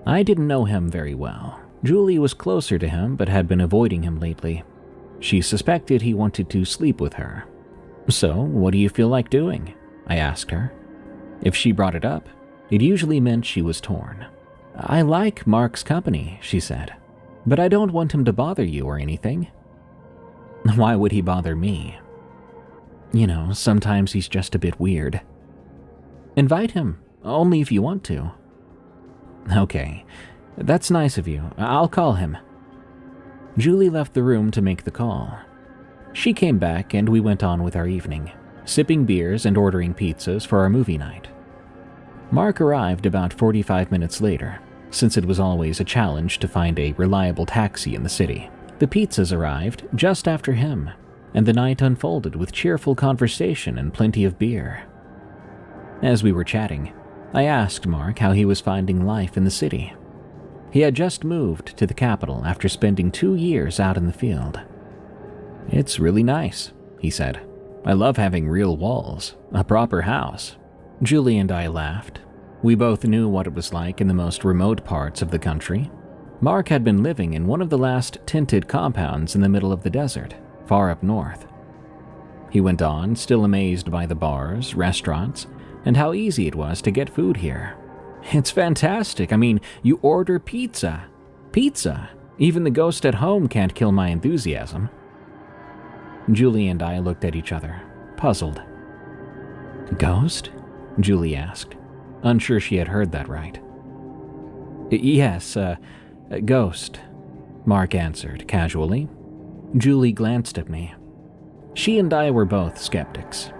I didn't know him very well. Julie was closer to him but had been avoiding him lately. She suspected he wanted to sleep with her. "So, what do you feel like doing?" I asked her. If she brought it up, it usually meant she was torn. "I like Mark's company," she said, "but I don't want him to bother you or anything." "Why would he bother me?" "You know, sometimes he's just a bit weird." "Invite him, only if you want to." "Okay, that's nice of you. I'll call him." Julie left the room to make the call. She came back and we went on with our evening, sipping beers and ordering pizzas for our movie night. Mark arrived about 45 minutes later, since it was always a challenge to find a reliable taxi in the city. The pizzas arrived just after him, and the night unfolded with cheerful conversation and plenty of beer. As we were chatting, I asked Mark how he was finding life in the city. He had just moved to the capital after spending 2 years out in the field. "It's really nice," he said. "I love having real walls, a proper house." Julie and I laughed. We both knew what it was like in the most remote parts of the country. Mark had been living in one of the last tinted compounds in the middle of the desert, far up north. He went on, still amazed by the bars, restaurants, and how easy it was to get food here. "It's fantastic. I mean, you order pizza. Pizza! Even the ghost at home can't kill my enthusiasm." Julie and I looked at each other, puzzled. "Ghost?" Julie asked, unsure she had heard that right. "Yes, a ghost," Mark answered casually. Julie glanced at me. She and I were both skeptics.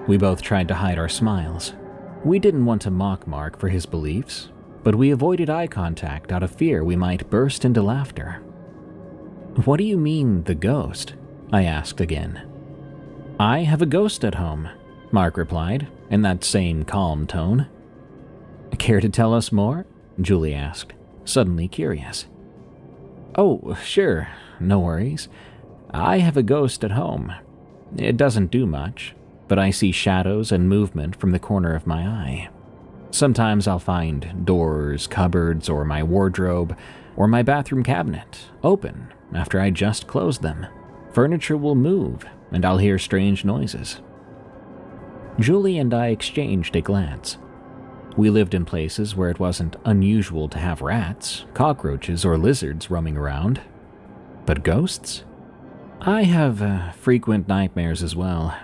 We both tried to hide our smiles. We didn't want to mock Mark for his beliefs, but we avoided eye contact out of fear we might burst into laughter. "What do you mean, the ghost?" I asked again. "I have a ghost at home," Mark replied, in that same calm tone. "Care to tell us more?" Julie asked, suddenly curious. "Oh, sure, no worries. I have a ghost at home. It doesn't do much, but I see shadows and movement from the corner of my eye. Sometimes I'll find doors, cupboards, or my wardrobe, or my bathroom cabinet open after I just closed them. Furniture will move, and I'll hear strange noises." Julie and I exchanged a glance. We lived in places where it wasn't unusual to have rats, cockroaches, or lizards roaming around. But ghosts? "I have frequent nightmares as well.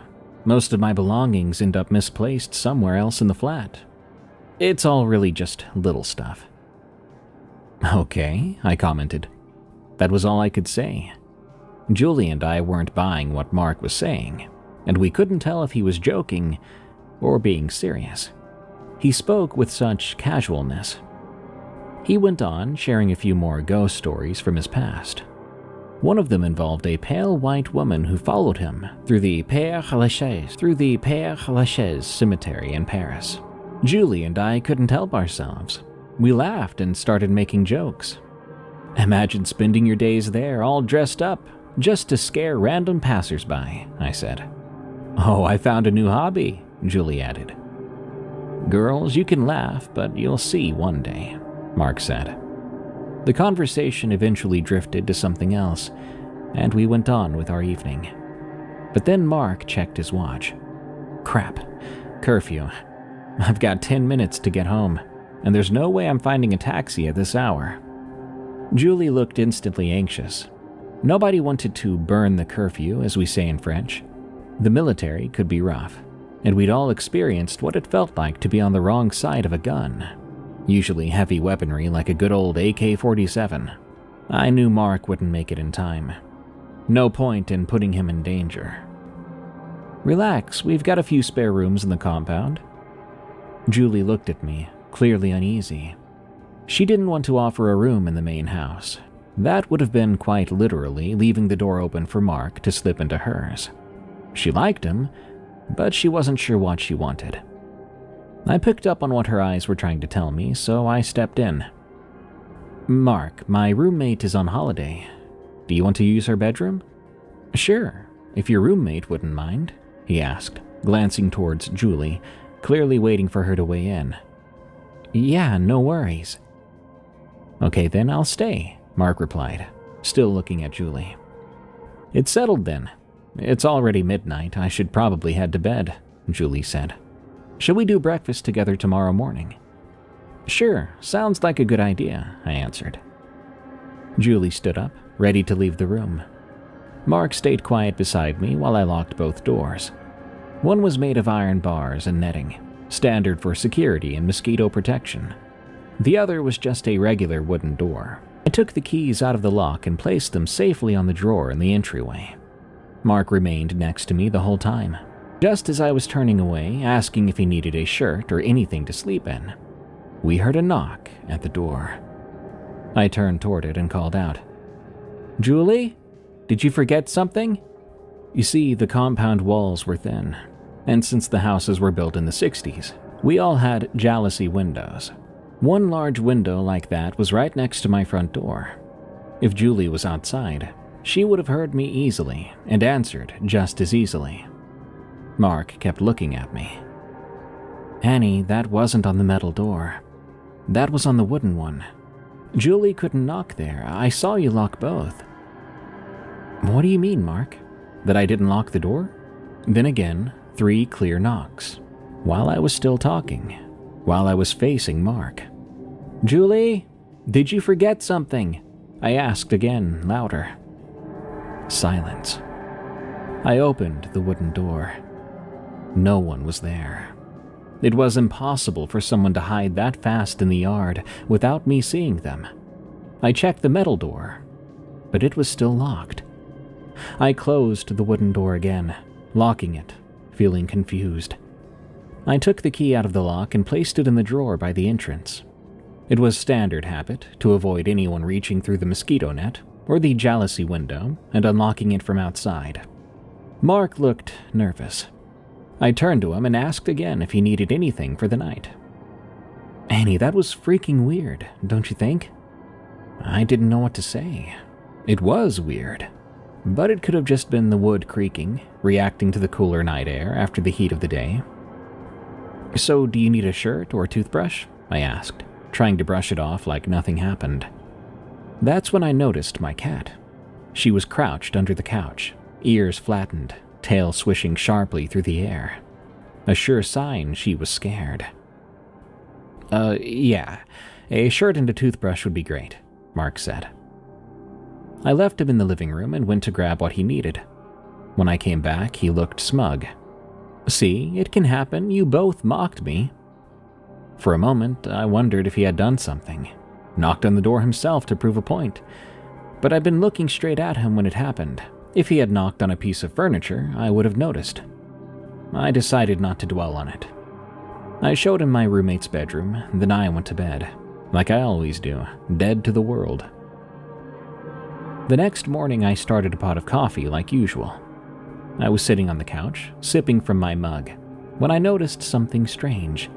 Most of my belongings end up misplaced somewhere else in the flat. It's all really just little stuff." "Okay," I commented. That was all I could say. Julie and I weren't buying what Mark was saying, and we couldn't tell if he was joking or being serious. He spoke with such casualness. He went on, sharing a few more ghost stories from his past. One of them involved a pale white woman who followed him through the Père-Lachaise cemetery in Paris. Julie and I couldn't help ourselves. We laughed and started making jokes. "Imagine spending your days there all dressed up, just to scare random passersby," I said. "Oh, I found a new hobby," Julie added. "Girls, you can laugh, but you'll see one day," Mark said. The conversation eventually drifted to something else, and we went on with our evening. But then Mark checked his watch. "Crap, curfew. I've got 10 minutes to get home, and there's no way I'm finding a taxi at this hour." Julie looked instantly anxious. Nobody wanted to burn the curfew, as we say in French. The military could be rough, and we'd all experienced what it felt like to be on the wrong side of a gun. Usually heavy weaponry like a good old AK-47. I knew Mark wouldn't make it in time. No point in putting him in danger. "Relax, we've got a few spare rooms in the compound." Julie looked at me, clearly uneasy. She didn't want to offer a room in the main house. That would have been quite literally leaving the door open for Mark to slip into hers. She liked him, but she wasn't sure what she wanted. I picked up on what her eyes were trying to tell me, so I stepped in. "Mark, my roommate is on holiday. Do you want to use her bedroom?" "Sure, if your roommate wouldn't mind," he asked, glancing towards Julie, clearly waiting for her to weigh in. "Yeah, no worries." "Okay, then I'll stay," Mark replied, still looking at Julie. It's settled then. It's already midnight. I should probably head to bed, Julie said. Shall we do breakfast together tomorrow morning? Sure, sounds like a good idea, I answered. Julie stood up, ready to leave the room. Mark stayed quiet beside me while I locked both doors. One was made of iron bars and netting, standard for security and mosquito protection. The other was just a regular wooden door. I took the keys out of the lock and placed them safely on the drawer in the entryway. Mark remained next to me the whole time. Just as I was turning away, asking if he needed a shirt or anything to sleep in, we heard a knock at the door. I turned toward it and called out, "Julie? Did you forget something?" You see, the compound walls were thin, and since the houses were built in the 60s, we all had jalousie windows. One large window like that was right next to my front door. If Julie was outside, she would have heard me easily and answered just as easily. Mark kept looking at me. "Annie, that wasn't on the metal door. That was on the wooden one. Julie couldn't knock there. I saw you lock both." "What do you mean, Mark? That I didn't lock the door?" Then again, 3 clear knocks, while I was still talking, while I was facing Mark. "Julie, did you forget something?" I asked again, louder. Silence. I opened the wooden door. No one was there. It was impossible for someone to hide that fast in the yard without me seeing them. I checked the metal door, but it was still locked. I closed the wooden door again, locking it, feeling confused. I took the key out of the lock and placed it in the drawer by the entrance. It was standard habit to avoid anyone reaching through the mosquito net or the jalousie window and unlocking it from outside. Mark looked nervous. I turned to him and asked again if he needed anything for the night. "Annie, that was freaking weird, don't you think?" I didn't know what to say. It was weird, but it could have just been the wood creaking, reacting to the cooler night air after the heat of the day. "So, do you need a shirt or a toothbrush?" I asked, trying to brush it off like nothing happened. That's when I noticed my cat. She was crouched under the couch, ears flattened, tail swishing sharply through the air. A sure sign she was scared. Yeah, a shirt and a toothbrush would be great," Mark said. I left him in the living room and went to grab what he needed. When I came back, he looked smug. "See, it can happen, you both mocked me." For a moment, I wondered if he had done something, knocked on the door himself to prove a point. But I'd been looking straight at him when it happened. If he had knocked on a piece of furniture, I would have noticed. I decided not to dwell on it. I showed him my roommate's bedroom, then I went to bed, like I always do, dead to the world. The next morning, I started a pot of coffee like usual. I was sitting on the couch, sipping from my mug, when I noticed something strange.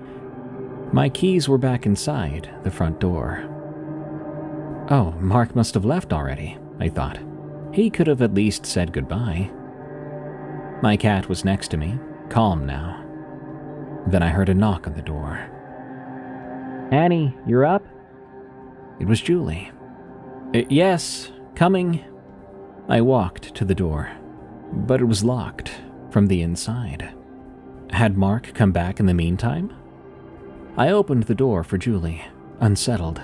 My keys were back inside the front door. Oh, Mark must have left already, I thought. He could have at least said goodbye. My cat was next to me, calm now. Then I heard a knock on the door. "Annie, you're up?" It was Julie. "Yes, coming." I walked to the door, but it was locked from the inside. Had Mark come back in the meantime? I opened the door for Julie, unsettled.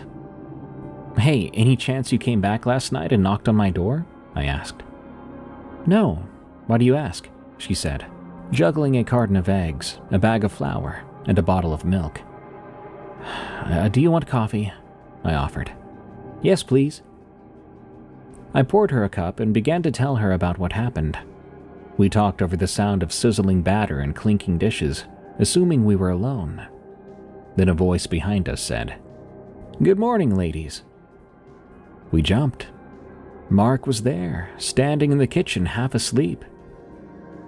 "Hey, any chance you came back last night and knocked on my door?" I asked. "No. Why do you ask?" she said, juggling a carton of eggs, a bag of flour, and a bottle of milk. Do you want coffee?" I offered. "Yes, please." I poured her a cup and began to tell her about what happened. We talked over the sound of sizzling batter and clinking dishes, assuming we were alone. Then a voice behind us said, "Good morning, ladies." We jumped. Mark was there, standing in the kitchen, half asleep.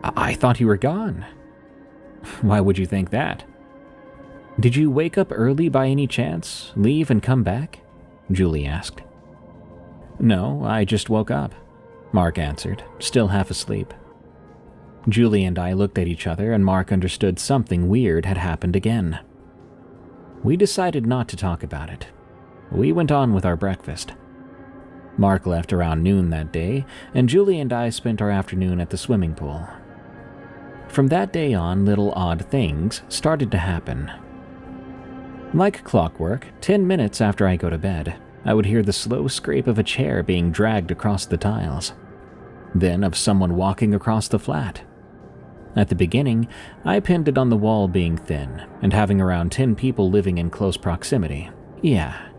I thought you were gone." "Why would you think that?" "Did you wake up early by any chance, leave and come back?" Julie asked. "No, I just woke up," Mark answered, still half asleep. Julie and I looked at each other, and Mark understood something weird had happened again. We decided not to talk about it. We went on with our breakfast. Mark left around noon that day, and Julie and I spent our afternoon at the swimming pool. From that day on, little odd things started to happen. Like clockwork, 10 minutes after I go to bed, I would hear the slow scrape of a chair being dragged across the tiles, then of someone walking across the flat. At the beginning, I pinned it on the wall being thin and having around 10 people living in close proximity. Yeah,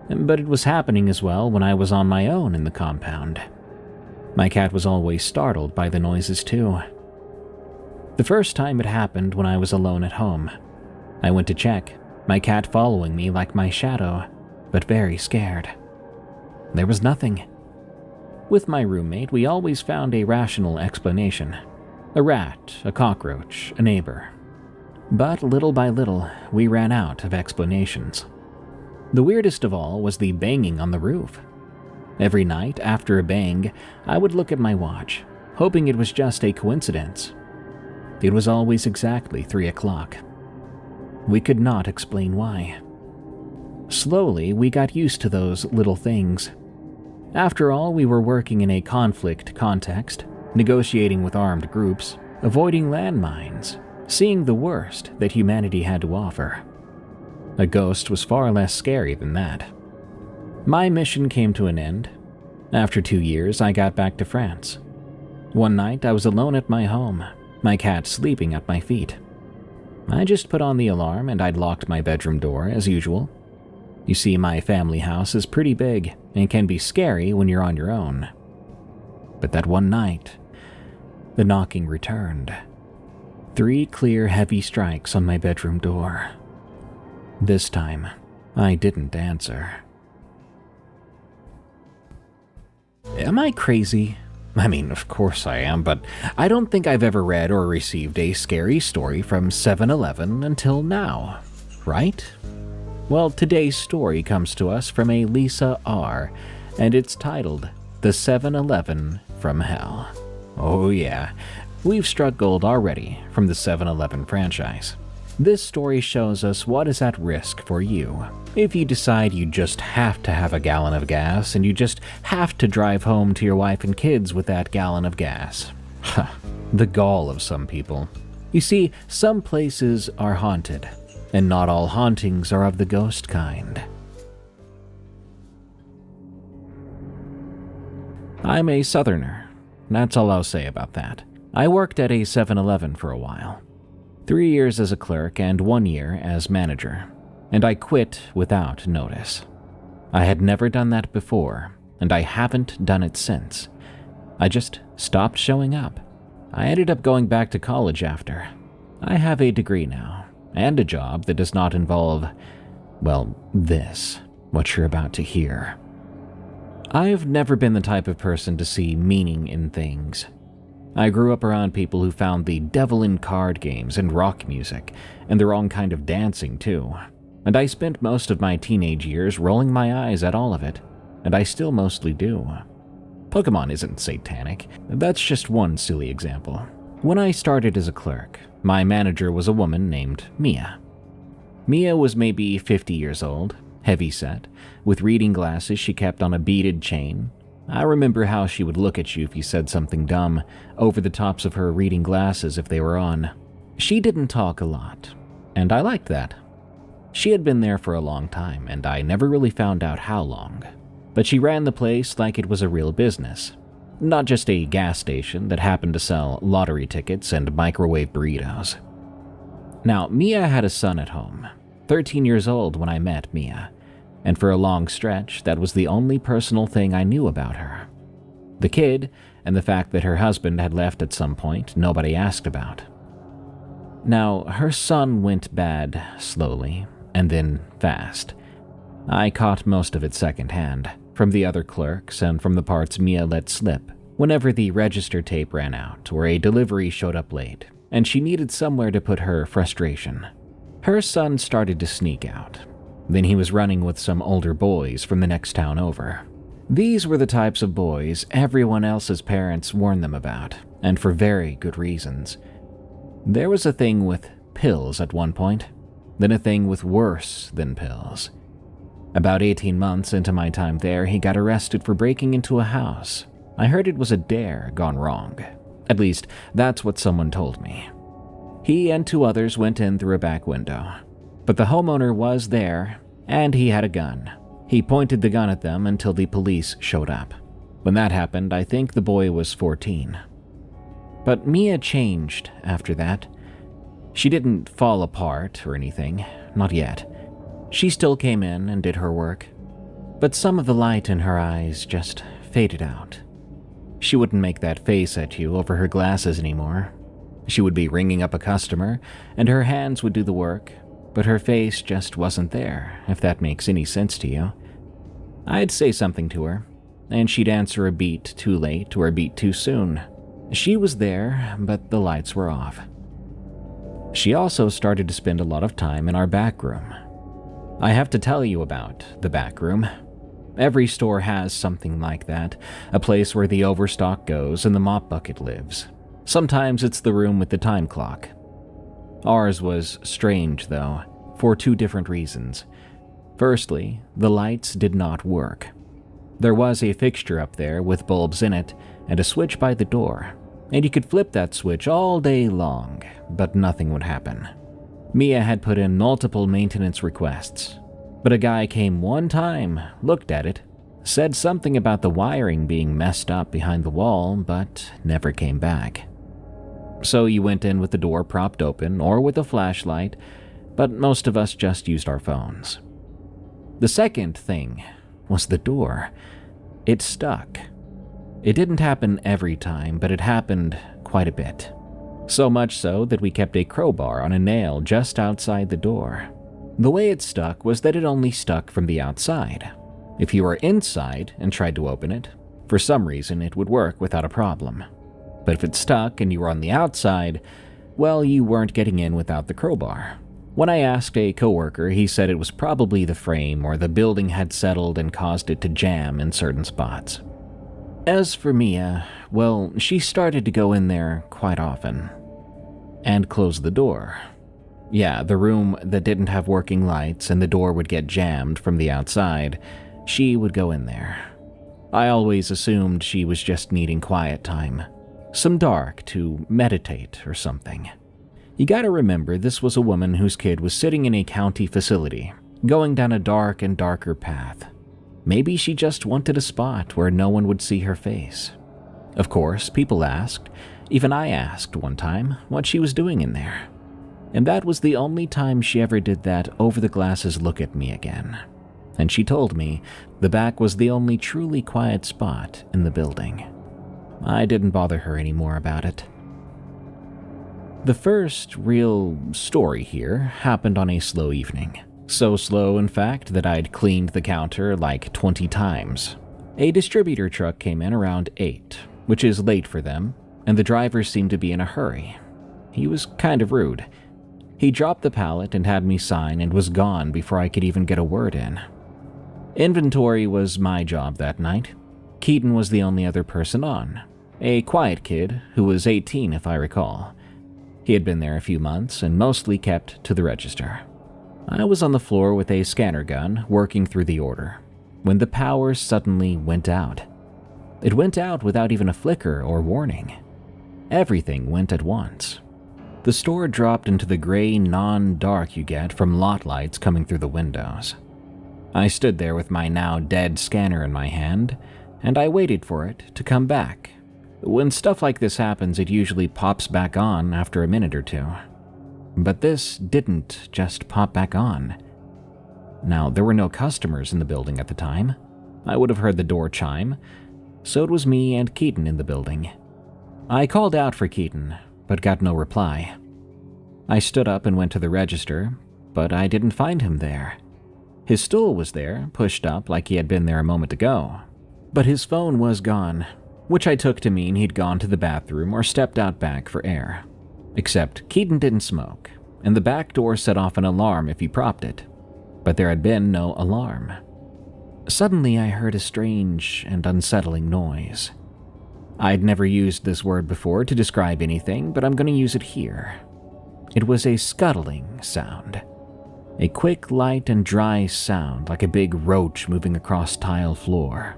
but it was happening as well when I was on my own in the compound. My cat was always startled by the noises too. The first time it happened when I was alone at home. I went to check, my cat following me like my shadow, but very scared. There was nothing. With my roommate, we always found a rational explanation. A rat, a cockroach, a neighbor. But little by little, we ran out of explanations. The weirdest of all was the banging on the roof. Every night after a bang, I would look at my watch, hoping it was just a coincidence. It was always exactly 3 o'clock. We could not explain why. Slowly, we got used to those little things. After all, we were working in a conflict context, negotiating with armed groups, avoiding landmines, seeing the worst that humanity had to offer. A ghost was far less scary than that. My mission came to an end. After 2 years, I got back to France. One night, I was alone at my home, my cat sleeping at my feet. I just put on the alarm and I'd locked my bedroom door as usual. You see, my family house is pretty big and can be scary when you're on your own. But that one night, the knocking returned. 3 clear, heavy strikes on my bedroom door. This time, I didn't answer. Am I crazy? I mean, of course I am, but I don't think I've ever read or received a scary story from 7-Eleven until now, right? Well, today's story comes to us from a Lisa R., and it's titled, The 7-Eleven from Hell. Oh yeah, we've struck gold already from the 7-Eleven franchise. This story shows us what is at risk for you if you decide you just have to have a gallon of gas and you just have to drive home to your wife and kids with that gallon of gas. The gall of some people. You see, some places are haunted, and not all hauntings are of the ghost kind. I'm a Southerner. That's all I'll say about that. I worked at a 7-Eleven for a while. 3 years as a clerk and 1 year as manager, and I quit without notice. I had never done that before, and I haven't done it since. I just stopped showing up. I ended up going back to college after. I have a degree now, and a job that does not involve, well, this, what you're about to hear. I've never been the type of person to see meaning in things. I grew up around people who found the devil in card games and rock music, and the wrong kind of dancing too. And I spent most of my teenage years rolling my eyes at all of it, and I still mostly do. Pokemon isn't satanic, that's just one silly example. When I started as a clerk, my manager was a woman named Mia. Mia was maybe 50 years old, heavy-set, with reading glasses she kept on a beaded chain. I remember how she would look at you if you said something dumb, over the tops of her reading glasses if they were on. She didn't talk a lot, and I liked that. She had been there for a long time, and I never really found out how long. But she ran the place like it was a real business, not just a gas station that happened to sell lottery tickets and microwave burritos. Now, Mia had a son at home, 13 years old when I met Mia. And for a long stretch, that was the only personal thing I knew about her. The kid, and the fact that her husband had left at some point, nobody asked about. Now, her son went bad slowly, and then fast. I caught most of it secondhand, from the other clerks and from the parts Mia let slip, whenever the register tape ran out or a delivery showed up late, and she needed somewhere to put her frustration. Her son started to sneak out. Then he was running with some older boys from the next town over. These were the types of boys everyone else's parents warned them about, and for very good reasons. There was a thing with pills at one point, then a thing with worse than pills. About 18 months into my time there, he got arrested for breaking into a house. I heard it was a dare gone wrong. At least, that's what someone told me. He and 2 others went in through a back window. But the homeowner was there, and he had a gun. He pointed the gun at them until the police showed up. When that happened, I think the boy was 14. But Mia changed after that. She didn't fall apart or anything, not yet. She still came in and did her work. But some of the light in her eyes just faded out. She wouldn't make that face at you over her glasses anymore. She would be ringing up a customer, and her hands would do the work, but her face just wasn't there, if that makes any sense to you. I'd say something to her, and she'd answer a beat too late or a beat too soon. She was there, but the lights were off. She also started to spend a lot of time in our back room. I have to tell you about the back room. Every store has something like that, a place where the overstock goes and the mop bucket lives. Sometimes it's the room with the time clock. Ours was strange, though, for 2 different reasons. Firstly, the lights did not work. There was a fixture up there with bulbs in it and a switch by the door, and you could flip that switch all day long, but nothing would happen. Mia had put in multiple maintenance requests, but a guy came one time, looked at it, said something about the wiring being messed up behind the wall, but never came back. So you went in with the door propped open or with a flashlight, but most of us just used our phones. The second thing was the door. It stuck. It didn't happen every time, but it happened quite a bit. So much so that we kept a crowbar on a nail just outside the door. The way it stuck was that it only stuck from the outside. If you were inside and tried to open it, for some reason it would work without a problem. But if it stuck and you were on the outside, well, you weren't getting in without the crowbar. When I asked a coworker, he said it was probably the frame or the building had settled and caused it to jam in certain spots. As for Mia, well, she started to go in there quite often. And close the door. Yeah, the room that didn't have working lights and the door would get jammed from the outside, she would go in there. I always assumed she was just needing quiet time. Some dark to meditate or something. You gotta remember, this was a woman whose kid was sitting in a county facility, going down a dark and darker path. Maybe she just wanted a spot where no one would see her face. Of course, people asked, even I asked one time, what she was doing in there. And that was the only time she ever did that over-the-glasses look at me again. And she told me the back was the only truly quiet spot in the building. I didn't bother her anymore about it. The first real story here happened on a slow evening. So slow, in fact, that I'd cleaned the counter like 20 times. A distributor truck came in around 8, which is late for them, and the driver seemed to be in a hurry. He was kind of rude. He dropped the pallet and had me sign and was gone before I could even get a word in. Inventory was my job that night. Keaton was the only other person on, a quiet kid who was 18 if I recall. He had been there a few months and mostly kept to the register. I was on the floor with a scanner gun working through the order when the power suddenly went out. It went out without even a flicker or warning. Everything went at once. The store dropped into the gray non-dark you get from lot lights coming through the windows. I stood there with my now dead scanner in my hand, and I waited for it to come back. When stuff like this happens, it usually pops back on after a minute or 2. But this didn't just pop back on. Now, there were no customers in the building at the time. I would have heard the door chime, so it was me and Keaton in the building. I called out for Keaton, but got no reply. I stood up and went to the register, but I didn't find him there. His stool was there, pushed up like he had been there a moment ago, but his phone was gone, which I took to mean he'd gone to the bathroom or stepped out back for air. Except Keaton didn't smoke, and the back door set off an alarm if he propped it, but there had been no alarm. Suddenly I heard a strange and unsettling noise. I'd never used this word before to describe anything, but I'm going to use it here. It was a scuttling sound. A quick, light, and dry sound like a big roach moving across tile floor,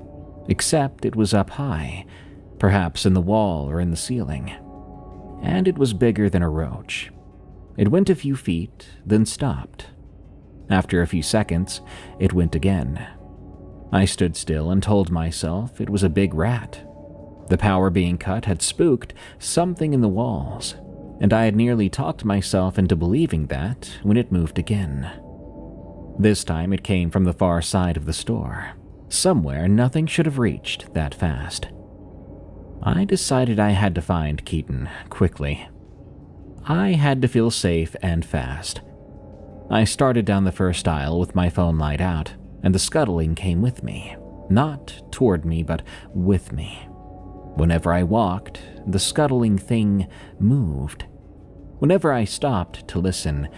except it was up high, perhaps in the wall or in the ceiling. And it was bigger than a roach. It went a few feet, then stopped. After a few seconds, it went again. I stood still and told myself it was a big rat. The power being cut had spooked something in the walls, and I had nearly talked myself into believing that when it moved again. This time it came from the far side of the store, somewhere nothing should have reached that fast. I decided I had to find Keaton quickly. I had to feel safe and fast. I started down the first aisle with my phone light out, and the scuttling came with me. Not toward me, but with me. Whenever I walked, the scuttling thing moved. Whenever I stopped to listen,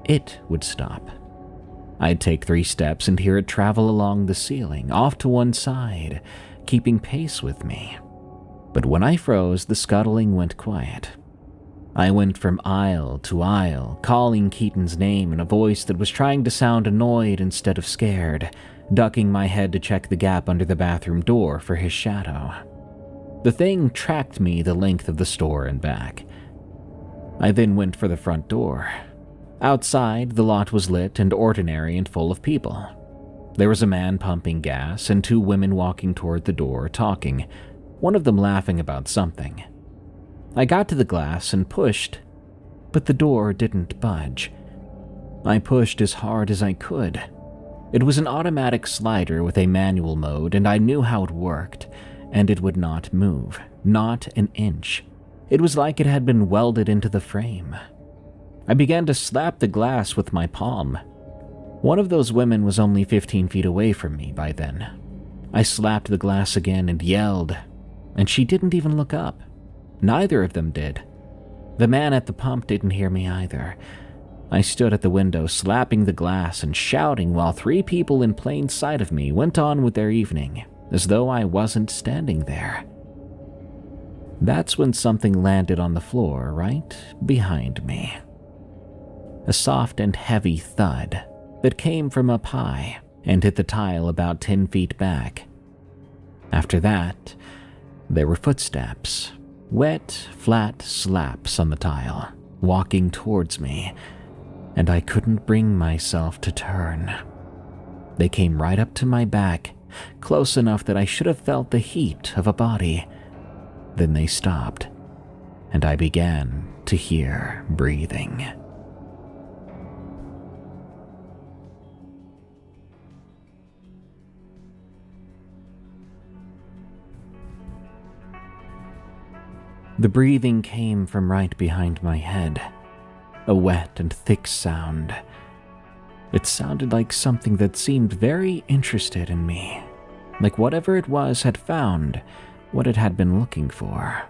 it would stop. I'd take 3 steps and hear it travel along the ceiling, off to one side, keeping pace with me. But when I froze, the scuttling went quiet. I went from aisle to aisle, calling Keaton's name in a voice that was trying to sound annoyed instead of scared, ducking my head to check the gap under the bathroom door for his shadow. The thing tracked me the length of the store and back. I then went for the front door. Outside, the lot was lit and ordinary and full of people. There was a man pumping gas and 2 women walking toward the door, talking, one of them laughing about something. I got to the glass and pushed, but the door didn't budge. I pushed as hard as I could. It was an automatic slider with a manual mode, and I knew how it worked, and it would not move, not an inch. It was like it had been welded into the frame. I began to slap the glass with my palm. One of those women was only 15 feet away from me by then. I slapped the glass again and yelled, and she didn't even look up. Neither of them did. The man at the pump didn't hear me either. I stood at the window slapping the glass and shouting while 3 people in plain sight of me went on with their evening, as though I wasn't standing there. That's when something landed on the floor right behind me. A soft and heavy thud that came from up high and hit the tile about 10 feet back. After that, there were footsteps. Wet, flat slaps on the tile, walking towards me, and I couldn't bring myself to turn. They came right up to my back, close enough that I should have felt the heat of a body. Then they stopped, and I began to hear breathing. The breathing came from right behind my head, a wet and thick sound. It sounded like something that seemed very interested in me, like whatever it was had found what it had been looking for.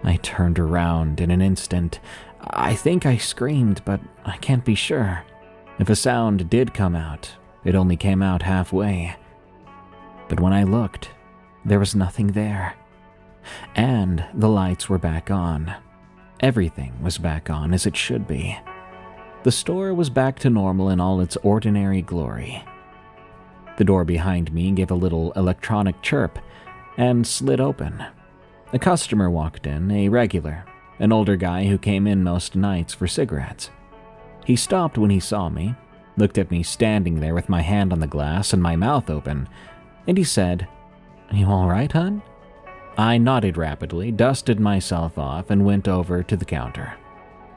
I turned around in an instant. I think I screamed, but I can't be sure. If a sound did come out, it only came out halfway. But when I looked, there was nothing there. And the lights were back on. Everything was back on as it should be. The store was back to normal in all its ordinary glory. The door behind me gave a little electronic chirp and slid open. A customer walked in, a regular, an older guy who came in most nights for cigarettes. He stopped when he saw me, looked at me standing there with my hand on the glass and my mouth open, and he said, "You all right, hon?" I nodded rapidly, dusted myself off, and went over to the counter.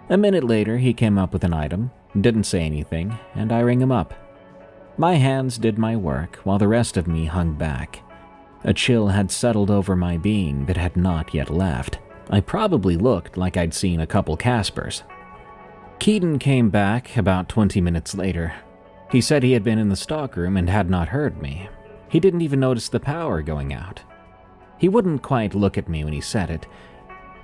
A minute later, he came up with an item, didn't say anything, and I rang him up. My hands did my work while the rest of me hung back. A chill had settled over my being that had not yet left. I probably looked like I'd seen a couple Caspers. Keaton came back about 20 minutes later. He said he had been in the stockroom and had not heard me. He didn't even notice the power going out. He wouldn't quite look at me when he said it.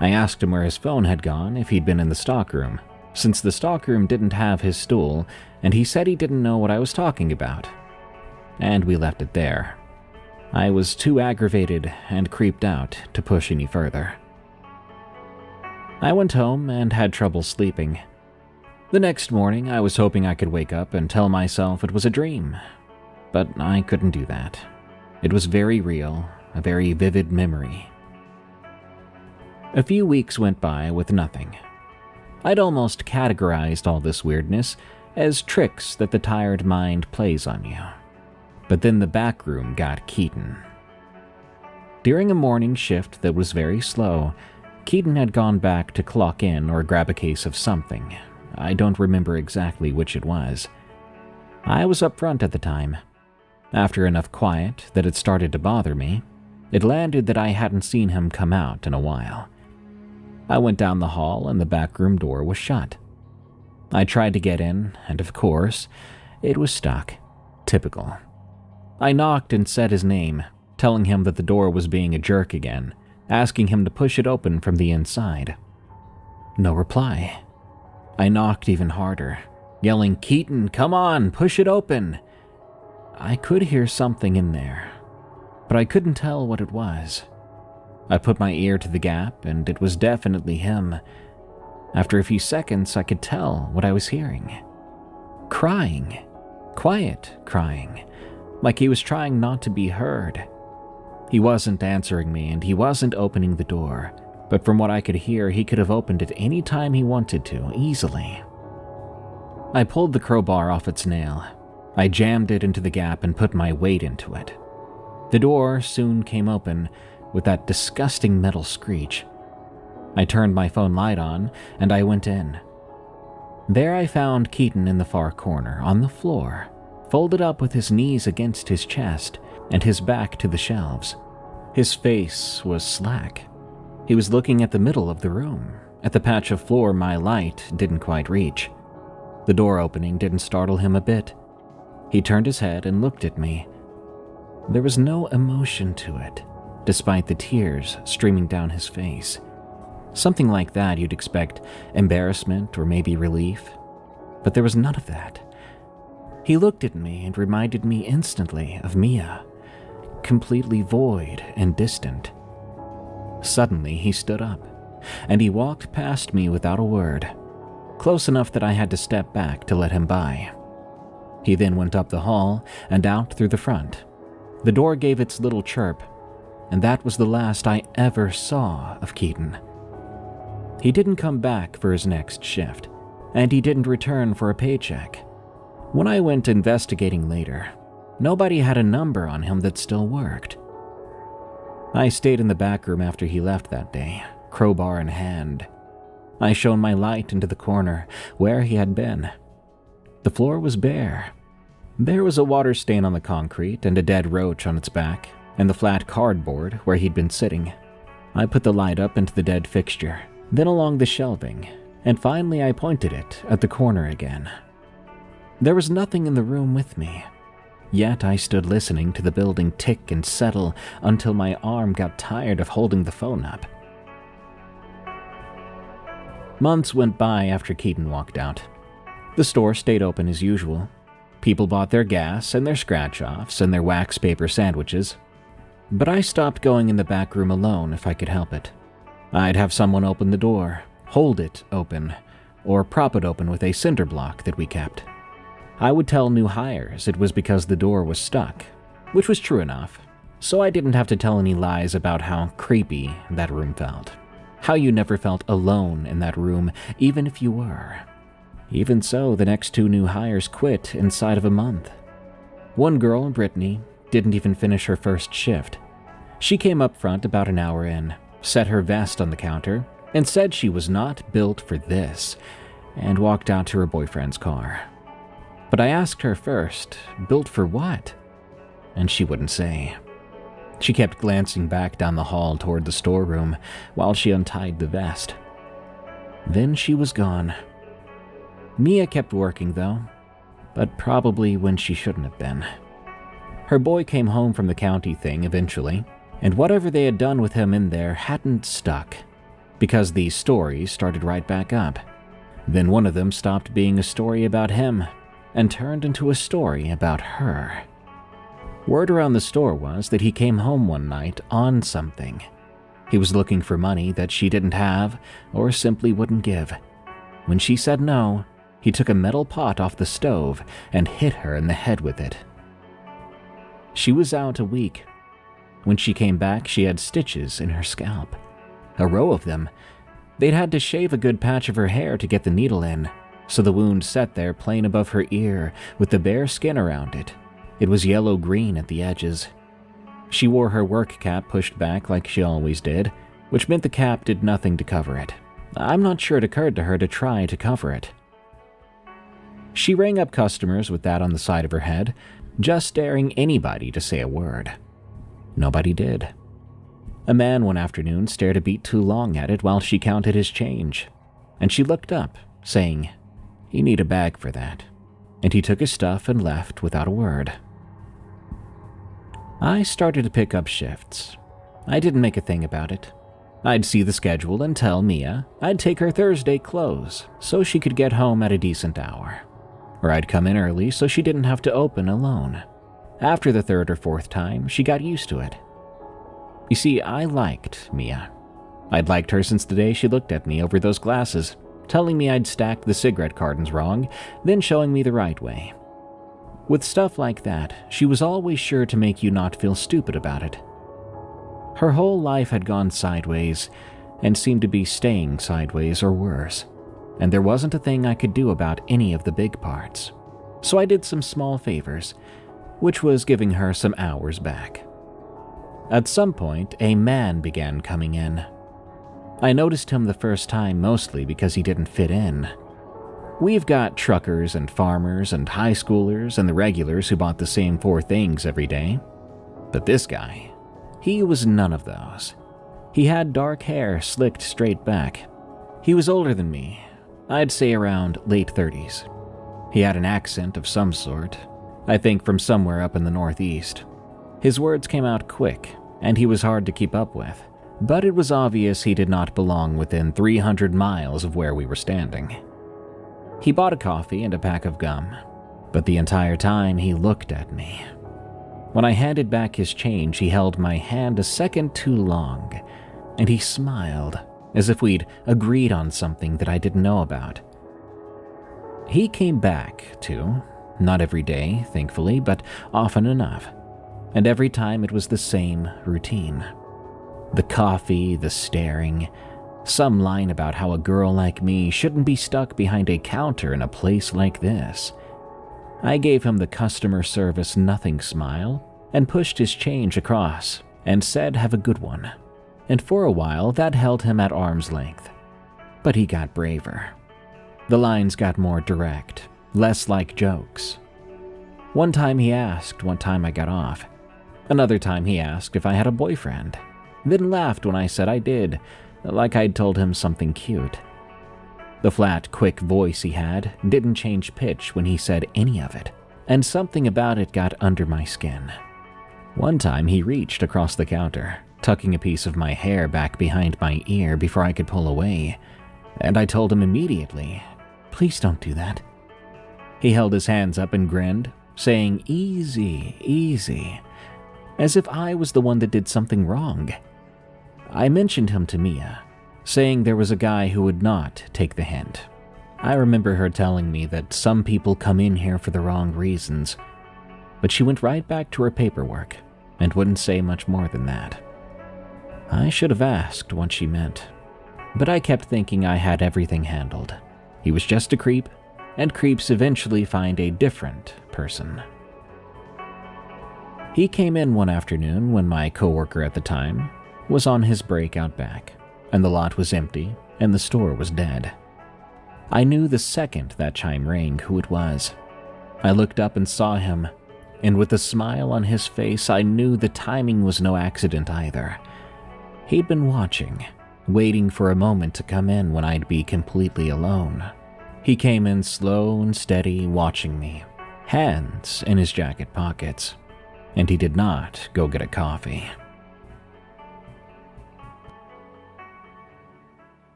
I asked him where his phone had gone if he'd been in the stockroom, since the stockroom didn't have his stool, and he said he didn't know what I was talking about. And we left it there. I was too aggravated and creeped out to push any further. I went home and had trouble sleeping. The next morning, I was hoping I could wake up and tell myself it was a dream, but I couldn't do that. It was very real, a very vivid memory. A few weeks went by with nothing. I'd almost categorized all this weirdness as tricks that the tired mind plays on you. But then the back room got Keaton. During a morning shift that was very slow, Keaton had gone back to clock in or grab a case of something. I don't remember exactly which it was. I was up front at the time. After enough quiet that it started to bother me, it landed that I hadn't seen him come out in a while. I went down the hall and the back room door was shut. I tried to get in, and of course, it was stuck. Typical. I knocked and said his name, telling him that the door was being a jerk again, asking him to push it open from the inside. No reply. I knocked even harder, yelling, "Keaton, come on, push it open!" I could hear something in there, but I couldn't tell what it was. I put my ear to the gap, and it was definitely him. After a few seconds, I could tell what I was hearing. Crying. Quiet crying. Like he was trying not to be heard. He wasn't answering me, and he wasn't opening the door, but from what I could hear, he could have opened it any time he wanted to, easily. I pulled the crowbar off its nail. I jammed it into the gap and put my weight into it. The door soon came open, with that disgusting metal screech. I turned my phone light on, and I went in. There I found Keaton in the far corner, on the floor, folded up with his knees against his chest and his back to the shelves. His face was slack. He was looking at the middle of the room, at the patch of floor my light didn't quite reach. The door opening didn't startle him a bit. He turned his head and looked at me. There was no emotion to it, despite the tears streaming down his face. Something like that you'd expect, embarrassment or maybe relief. But there was none of that. He looked at me and reminded me instantly of Mia, completely void and distant. Suddenly he stood up, and he walked past me without a word, close enough that I had to step back to let him by. He then went up the hall and out through the front. The door gave its little chirp, and that was the last I ever saw of Keaton. He didn't come back for his next shift, and he didn't return for a paycheck. When I went investigating later, nobody had a number on him that still worked. I stayed in the back room after he left that day, crowbar in hand. I shone my light into the corner where he had been. The floor was bare. There was a water stain on the concrete and a dead roach on its back, and the flat cardboard where he'd been sitting. I put the light up into the dead fixture, then along the shelving, and finally I pointed it at the corner again. There was nothing in the room with me, yet I stood listening to the building tick and settle until my arm got tired of holding the phone up. Months went by after Keaton walked out. The store stayed open as usual. People bought their gas and their scratch-offs and their wax paper sandwiches. But I stopped going in the back room alone if I could help it. I'd have someone open the door, hold it open, or prop it open with a cinder block that we kept. I would tell new hires it was because the door was stuck, which was true enough, so I didn't have to tell any lies about how creepy that room felt. How you never felt alone in that room, even if you were. Even so, the next 2 new hires quit inside of a month. One girl, Brittany, didn't even finish her first shift. She came up front about an hour in, set her vest on the counter, and said she was not built for this, and walked out to her boyfriend's car. But I asked her first, built for what? And she wouldn't say. She kept glancing back down the hall toward the storeroom while she untied the vest. Then she was gone. Mia kept working though, but probably when she shouldn't have been. Her boy came home from the county thing eventually, and whatever they had done with him in there hadn't stuck, because these stories started right back up. Then one of them stopped being a story about him and turned into a story about her. Word around the store was that he came home one night on something. He was looking for money that she didn't have or simply wouldn't give. When she said no, he took a metal pot off the stove and hit her in the head with it. She was out a week. When she came back, she had stitches in her scalp. A row of them. They'd had to shave a good patch of her hair to get the needle in, so the wound sat there plain above her ear with the bare skin around it. It was yellow-green at the edges. She wore her work cap pushed back like she always did, which meant the cap did nothing to cover it. I'm not sure it occurred to her to try to cover it. She rang up customers with that on the side of her head, just daring anybody to say a word. Nobody did. A man one afternoon stared a beat too long at it while she counted his change, and she looked up, saying, "You need a bag for that," and he took his stuff and left without a word. I started to pick up shifts. I didn't make a thing about it. I'd see the schedule and tell Mia I'd take her Thursday clothes so she could get home at a decent hour. Or I'd come in early so she didn't have to open alone. After the third or fourth time, she got used to it. You see, I liked Mia. I'd liked her since the day she looked at me over those glasses, telling me I'd stacked the cigarette cartons wrong, then showing me the right way. With stuff like that, she was always sure to make you not feel stupid about it. Her whole life had gone sideways, and seemed to be staying sideways or worse, and there wasn't a thing I could do about any of the big parts. So I did some small favors, which was giving her some hours back. At some point, a man began coming in. I noticed him the first time mostly because he didn't fit in. We've got truckers and farmers and high schoolers and the regulars who bought the same 4 things every day. But this guy, he was none of those. He had dark hair slicked straight back. He was older than me, I'd say around late 30s. He had an accent of some sort, I think from somewhere up in the Northeast. His words came out quick, and he was hard to keep up with, but it was obvious he did not belong within 300 miles of where we were standing. He bought a coffee and a pack of gum, but the entire time he looked at me. When I handed back his change, he held my hand a second too long, and he smiled, as if we'd agreed on something that I didn't know about. He came back, too. Not every day, thankfully, but often enough. And every time it was the same routine. The coffee, the staring, some line about how a girl like me shouldn't be stuck behind a counter in a place like this. I gave him the customer service nothing smile and pushed his change across and said have a good one. And for a while that held him at arm's length. But he got braver. The lines got more direct, less like jokes. One time he asked what time I got off. Another time he asked if I had a boyfriend, then laughed when I said I did, like I'd told him something cute. The flat, quick voice he had didn't change pitch when he said any of it, and something about it got under my skin. One time he reached across the counter, tucking a piece of my hair back behind my ear before I could pull away, and I told him immediately, "Please don't do that." He held his hands up and grinned, saying, "Easy, easy," as if I was the one that did something wrong. I mentioned him to Mia, saying there was a guy who would not take the hint. I remember her telling me that some people come in here for the wrong reasons, but she went right back to her paperwork and wouldn't say much more than that. I should have asked what she meant, but I kept thinking I had everything handled. He was just a creep, and creeps eventually find a different person. He came in one afternoon when my coworker at the time was on his break out back, and the lot was empty and the store was dead. I knew the second that chime rang who it was. I looked up and saw him, and with a smile on his face, I knew the timing was no accident either. He'd been watching, waiting for a moment to come in when I'd be completely alone. He came in slow and steady, watching me, hands in his jacket pockets, and he did not go get a coffee.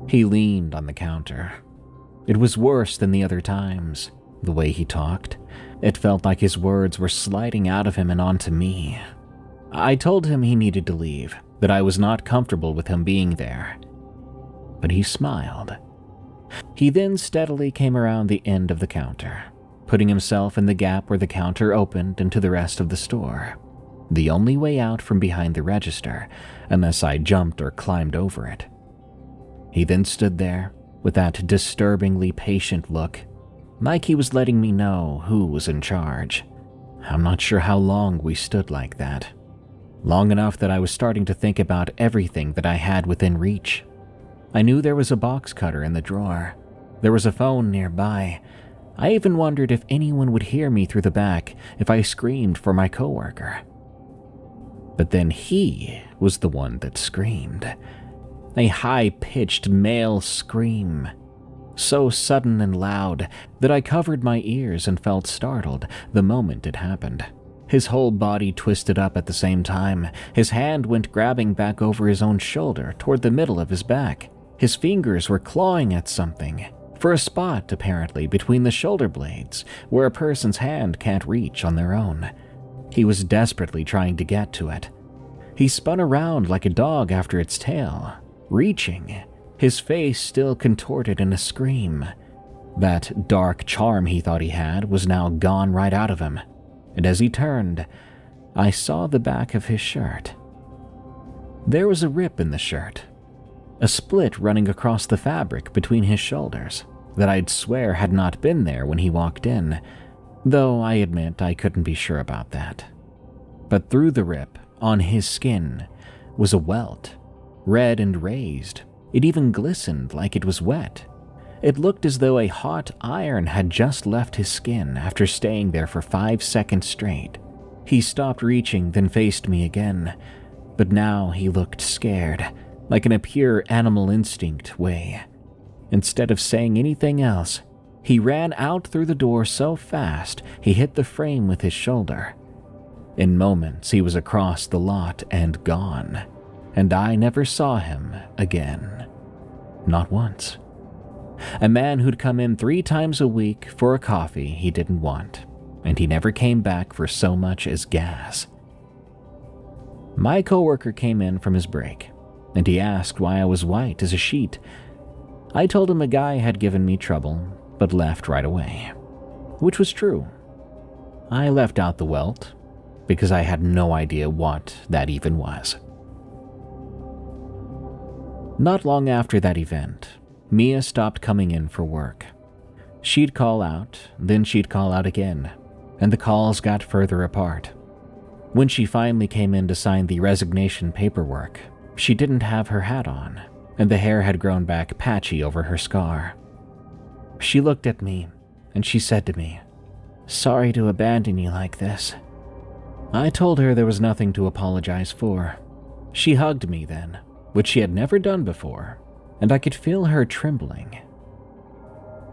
He leaned on the counter. It was worse than the other times, the way he talked. It felt like his words were sliding out of him and onto me. I told him he needed to leave, that I was not comfortable with him being there. But he smiled. He then steadily came around the end of the counter, putting himself in the gap where the counter opened into the rest of the store, the only way out from behind the register, unless I jumped or climbed over it. He then stood there with that disturbingly patient look, like he was letting me know who was in charge. I'm not sure how long we stood like that. Long enough that I was starting to think about everything that I had within reach. I knew there was a box cutter in the drawer. There was a phone nearby. I even wondered if anyone would hear me through the back if I screamed for my coworker. But then he was the one that screamed. A high-pitched male scream, so sudden and loud that I covered my ears and felt startled the moment it happened. His whole body twisted up at the same time. His hand went grabbing back over his own shoulder toward the middle of his back. His fingers were clawing at something, for a spot apparently between the shoulder blades where a person's hand can't reach on their own. He was desperately trying to get to it. He spun around like a dog after its tail, reaching, his face still contorted in a scream. That dark charm he thought he had was now gone right out of him, and as he turned, I saw the back of his shirt. There was a rip in the shirt, a split running across the fabric between his shoulders that I'd swear had not been there when he walked in, though I admit I couldn't be sure about that. But through the rip, on his skin, was a welt, red and raised. It even glistened like it was wet. It looked as though a hot iron had just left his skin after staying there for 5 seconds straight. He stopped reaching, then faced me again, but now he looked scared, like in a pure animal instinct way. Instead of saying anything else, he ran out through the door so fast he hit the frame with his shoulder. In moments, he was across the lot and gone, and I never saw him again. Not once. A man who'd come in 3 times a week for a coffee he didn't want, and he never came back for so much as gas. My coworker came in from his break, and he asked why I was white as a sheet. I told him a guy had given me trouble, but left right away, which was true. I left out the welt because I had no idea what that even was. Not long after that event, Mia stopped coming in for work. She'd call out, then she'd call out again, and the calls got further apart. When she finally came in to sign the resignation paperwork, she didn't have her hat on, and the hair had grown back patchy over her scar. She looked at me, and she said to me, "Sorry to abandon you like this." I told her there was nothing to apologize for. She hugged me then, which she had never done before, and I could feel her trembling.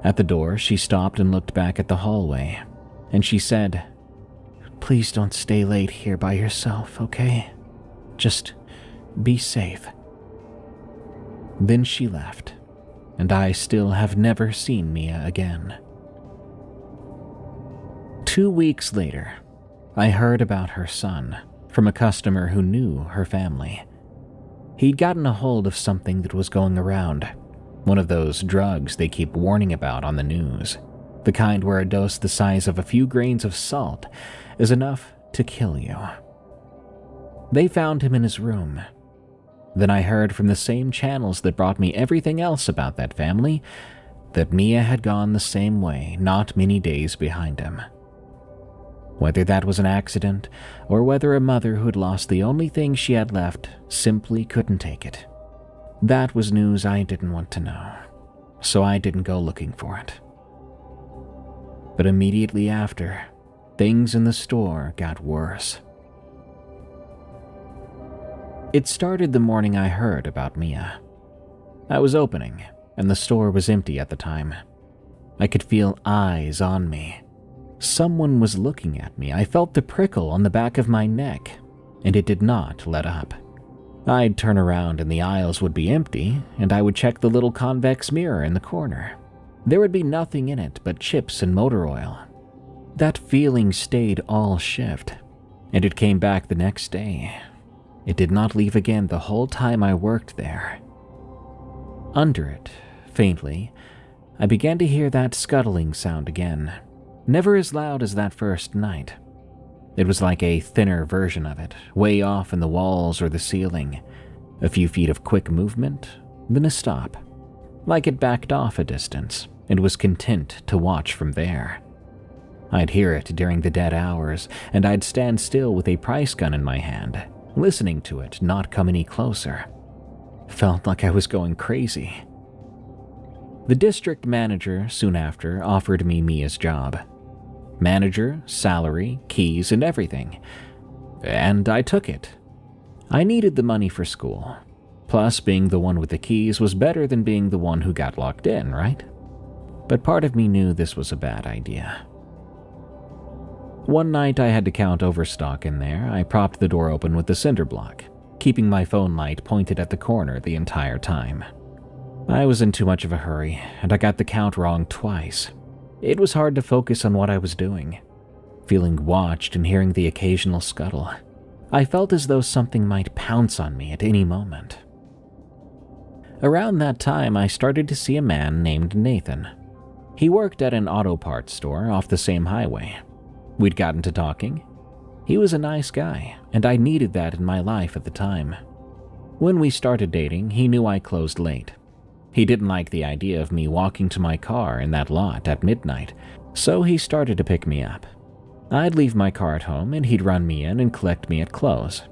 At the door, she stopped and looked back at the hallway, and she said, "Please don't stay late here by yourself, okay? Just be safe." Then she left, and I still have never seen Mia again. 2 weeks later, I heard about her son from a customer who knew her family. He'd gotten a hold of something that was going around, one of those drugs they keep warning about on the news, the kind where a dose the size of a few grains of salt is enough to kill you. They found him in his room. Then I heard from the same channels that brought me everything else about that family that Mia had gone the same way not many days behind him. Whether that was an accident, or whether a mother who'd lost the only thing she had left simply couldn't take it, that was news I didn't want to know, so I didn't go looking for it. But immediately after, things in the store got worse. It started the morning I heard about Mia. I was opening, and the store was empty at the time. I could feel eyes on me. Someone was looking at me. I felt the prickle on the back of my neck, and it did not let up. I'd turn around and the aisles would be empty, and I would check the little convex mirror in the corner. There would be nothing in it but chips and motor oil. That feeling stayed all shift. and it came back the next day. It did not leave again the whole time I worked there. Under it, faintly, I began to hear that scuttling sound again, never as loud as that first night. It was like a thinner version of it, way off in the walls or the ceiling. A few feet of quick movement, then a stop, like it backed off a distance and was content to watch from there. I'd hear it during the dead hours, and I'd stand still with a price gun in my hand, listening to it not come any closer. Felt like I was going crazy. The district manager soon after offered me Mia's job. Manager, salary, keys, and everything. And I took it. I needed the money for school. Plus, being the one with the keys was better than being the one who got locked in, right? But part of me knew this was a bad idea. One night I had to count overstock in there. I propped the door open with the cinder block, keeping my phone light pointed at the corner the entire time. I was in too much of a hurry, and I got the count wrong twice. It was hard to focus on what I was doing. Feeling watched and hearing the occasional scuttle, I felt as though something might pounce on me at any moment. Around that time, I started to see a man named Nathan. He worked at an auto parts store off the same highway. We'd gotten to talking. He was a nice guy, and I needed that in my life at the time. When we started dating, he knew I closed late. He didn't like the idea of me walking to my car in that lot at midnight, so he started to pick me up. I'd leave my car at home, and he'd run me in and collect me at close.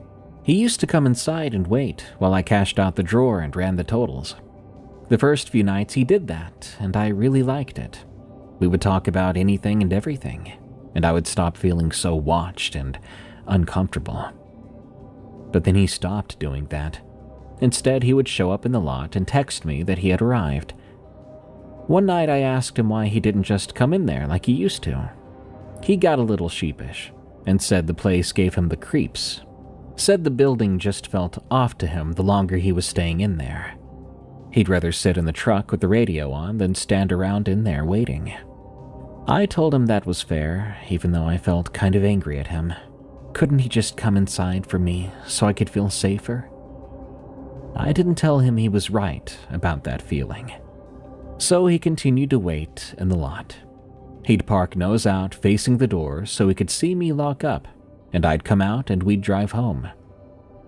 He used to come inside and wait while I cashed out the drawer and ran the totals. The first few nights he did that, and I really liked it. We would talk about anything and everything, and I would stop feeling so watched and uncomfortable. But then he stopped doing that. Instead, he would show up in the lot and text me that he had arrived. One night I asked him why he didn't just come in there like he used to. He got a little sheepish and said the place gave him the creeps. Said the building just felt off to him the longer he was staying in there. He'd rather sit in the truck with the radio on than stand around in there waiting. I told him that was fair, even though I felt kind of angry at him. Couldn't he just come inside for me so I could feel safer? I didn't tell him he was right about that feeling. So he continued to wait in the lot. He'd park nose out facing the door so he could see me lock up, and I'd come out and we'd drive home.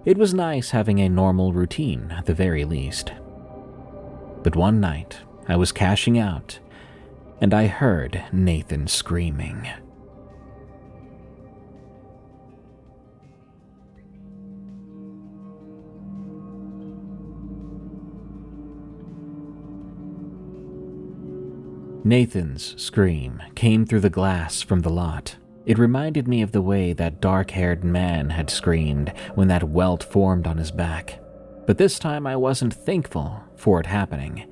It was nice having a normal routine at the very least. But one night, I was cashing out, and I heard Nathan screaming. Nathan's scream came through the glass from the lot. It reminded me of the way that dark-haired man had screamed when that welt formed on his back. But this time I wasn't thankful for it happening.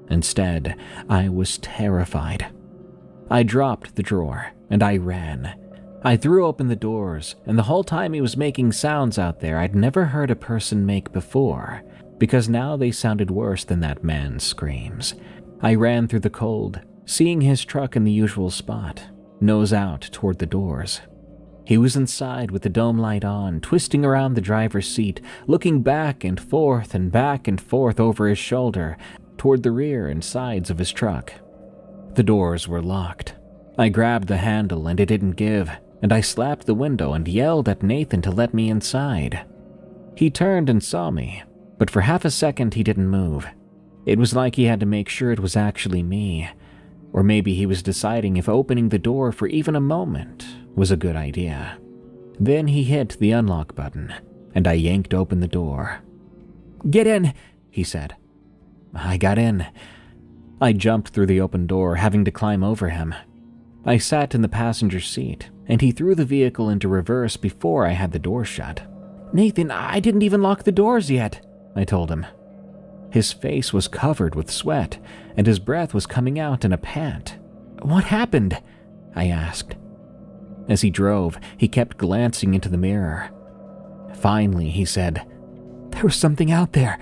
Instead, I was terrified. I dropped the drawer and I ran. I threw open the doors, and the whole time he was making sounds out there I'd never heard a person make before, because now they sounded worse than that man's screams. I ran through the cold, seeing his truck in the usual spot, nose out toward the doors. He was inside with the dome light on, twisting around the driver's seat, looking back and forth over his shoulder, toward the rear and sides of his truck. The doors were locked. I grabbed the handle and it didn't give, and I slapped the window and yelled at Nathan to let me inside. He turned and saw me, but for half a second he didn't move. It was like he had to make sure it was actually me, or maybe he was deciding if opening the door for even a moment was a good idea. Then he hit the unlock button, and I yanked open the door. "Get in," he said. I got in. I jumped through the open door, having to climb over him. I sat in the passenger seat, and he threw the vehicle into reverse before I had the door shut. "Nathan, I didn't even lock the doors yet," I told him. His face was covered with sweat, and his breath was coming out in a pant. "What happened?" I asked. As he drove, he kept glancing into the mirror. Finally, he said, "There was something out there.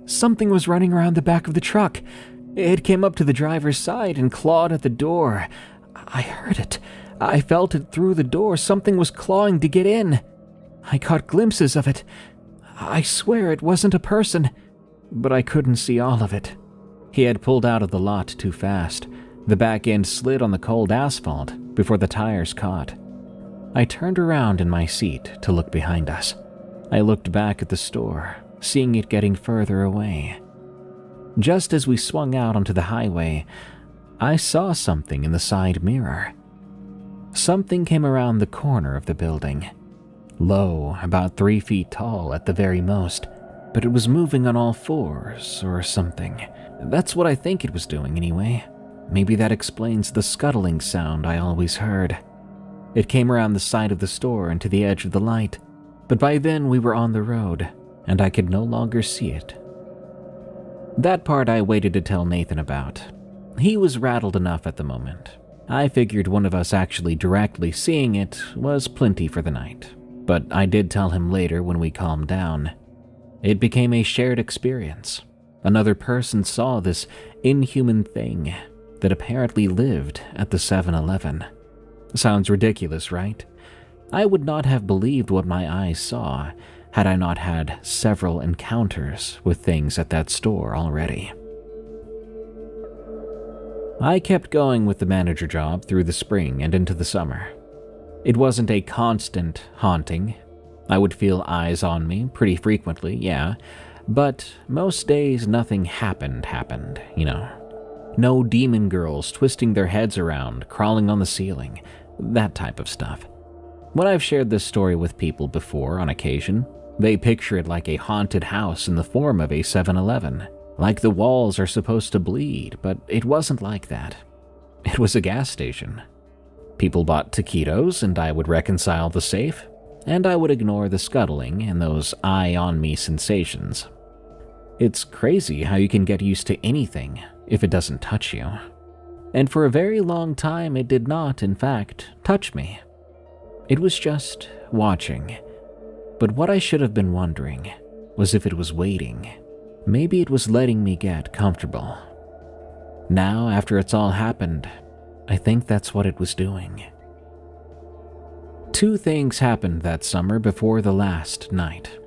Something was running around the back of the truck. It came up to the driver's side and clawed at the door. I heard it. I felt it through the door. Something was clawing to get in. I caught glimpses of it. I swear it wasn't a person, but I couldn't see all of it. He had pulled out of the lot too fast. The back end slid on the cold asphalt before the tires caught. I turned around in my seat to look behind us. I looked back at the store, seeing it getting further away. Just as we swung out onto the highway, I saw something in the side mirror. Something came around the corner of the building. Low, about 3 feet tall at the very most, but it was moving on all fours or something. That's what I think it was doing anyway. Maybe that explains the scuttling sound I always heard. It came around the side of the store and to the edge of the light, but by then we were on the road, and I could no longer see it. That part I waited to tell Nathan about. He was rattled enough at the moment. I figured one of us actually directly seeing it was plenty for the night, but I did tell him later when we calmed down. It became a shared experience. Another person saw this inhuman thing that apparently lived at the 7-Eleven. Sounds ridiculous, right? I would not have believed what my eyes saw had I not had several encounters with things at that store already. I kept going with the manager job through the spring and into the summer. It wasn't a constant haunting. I would feel eyes on me pretty frequently, yeah, but most days nothing happened, you know. No demon girls twisting their heads around, crawling on the ceiling, that type of stuff. When I've shared this story with people before on occasion, they picture it like a haunted house in the form of a 7-Eleven. Like the walls are supposed to bleed, but it wasn't like that. It was a gas station. People bought taquitos, and I would reconcile the safe, and I would ignore the scuttling and those eye-on-me sensations. It's crazy how you can get used to anything if it doesn't touch you. And for a very long time, it did not, in fact, touch me. It was just watching. But what I should have been wondering was if it was waiting. Maybe it was letting me get comfortable. Now, after it's all happened, I think that's what it was doing. 2 things happened that summer before the last night.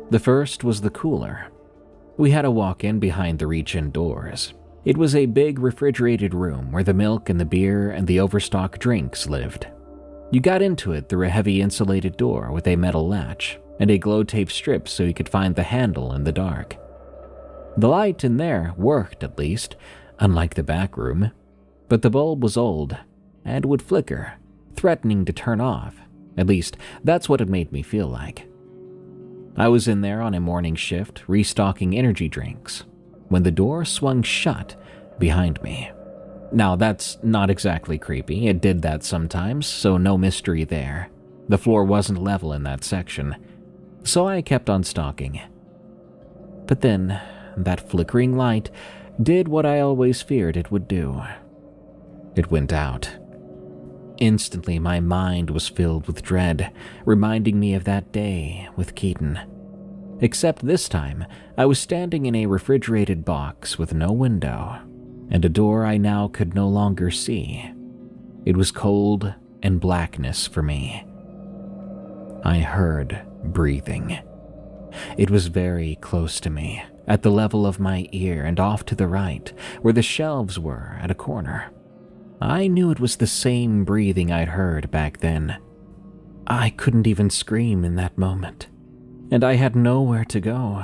The first was the cooler. We had a walk-in behind the reach-in doors. It was a big refrigerated room where the milk and the beer and the overstock drinks lived. You got into it through a heavy insulated door with a metal latch and a glow tape strip so you could find the handle in the dark. The light in there worked, at least, unlike the back room, but the bulb was old and would flicker, threatening to turn off. At least, that's what it made me feel like. I was in there on a morning shift, restocking energy drinks, when the door swung shut behind me. Now, that's not exactly creepy. It did that sometimes, so no mystery there. The floor wasn't level in that section, so I kept on stalking. But then, that flickering light did what I always feared it would do. It went out. Instantly, my mind was filled with dread, reminding me of that day with Keaton. Except this time, I was standing in a refrigerated box with no window, and a door I now could no longer see. It was cold and blackness for me. I heard breathing. It was very close to me, at the level of my ear and off to the right, where the shelves were at a corner. I knew it was the same breathing I'd heard back then. I couldn't even scream in that moment, and I had nowhere to go.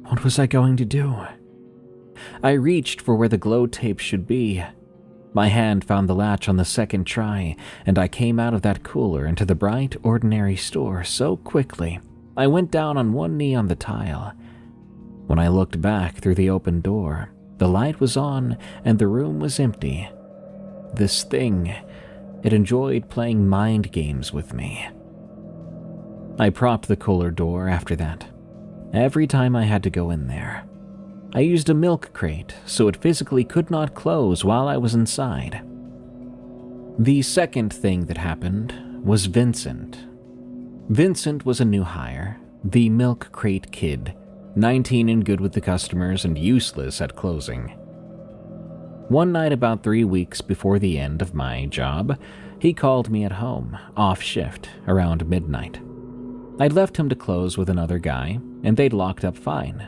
What was I going to do? I reached for where the glow tape should be. My hand found the latch on the second try, and I came out of that cooler into the bright, ordinary store so quickly, I went down on one knee on the tile. When I looked back through the open door, the light was on and the room was empty. This thing, it enjoyed playing mind games with me. I propped the cooler door after that. Every time I had to go in there, I used a milk crate so it physically could not close while I was inside. The second thing that happened was Vincent. Vincent was a new hire, the milk crate kid, 19 and good with the customers and useless at closing. One night about 3 weeks before the end of my job, he called me at home, off shift, around midnight. I'd left him to close with another guy, and they'd locked up fine.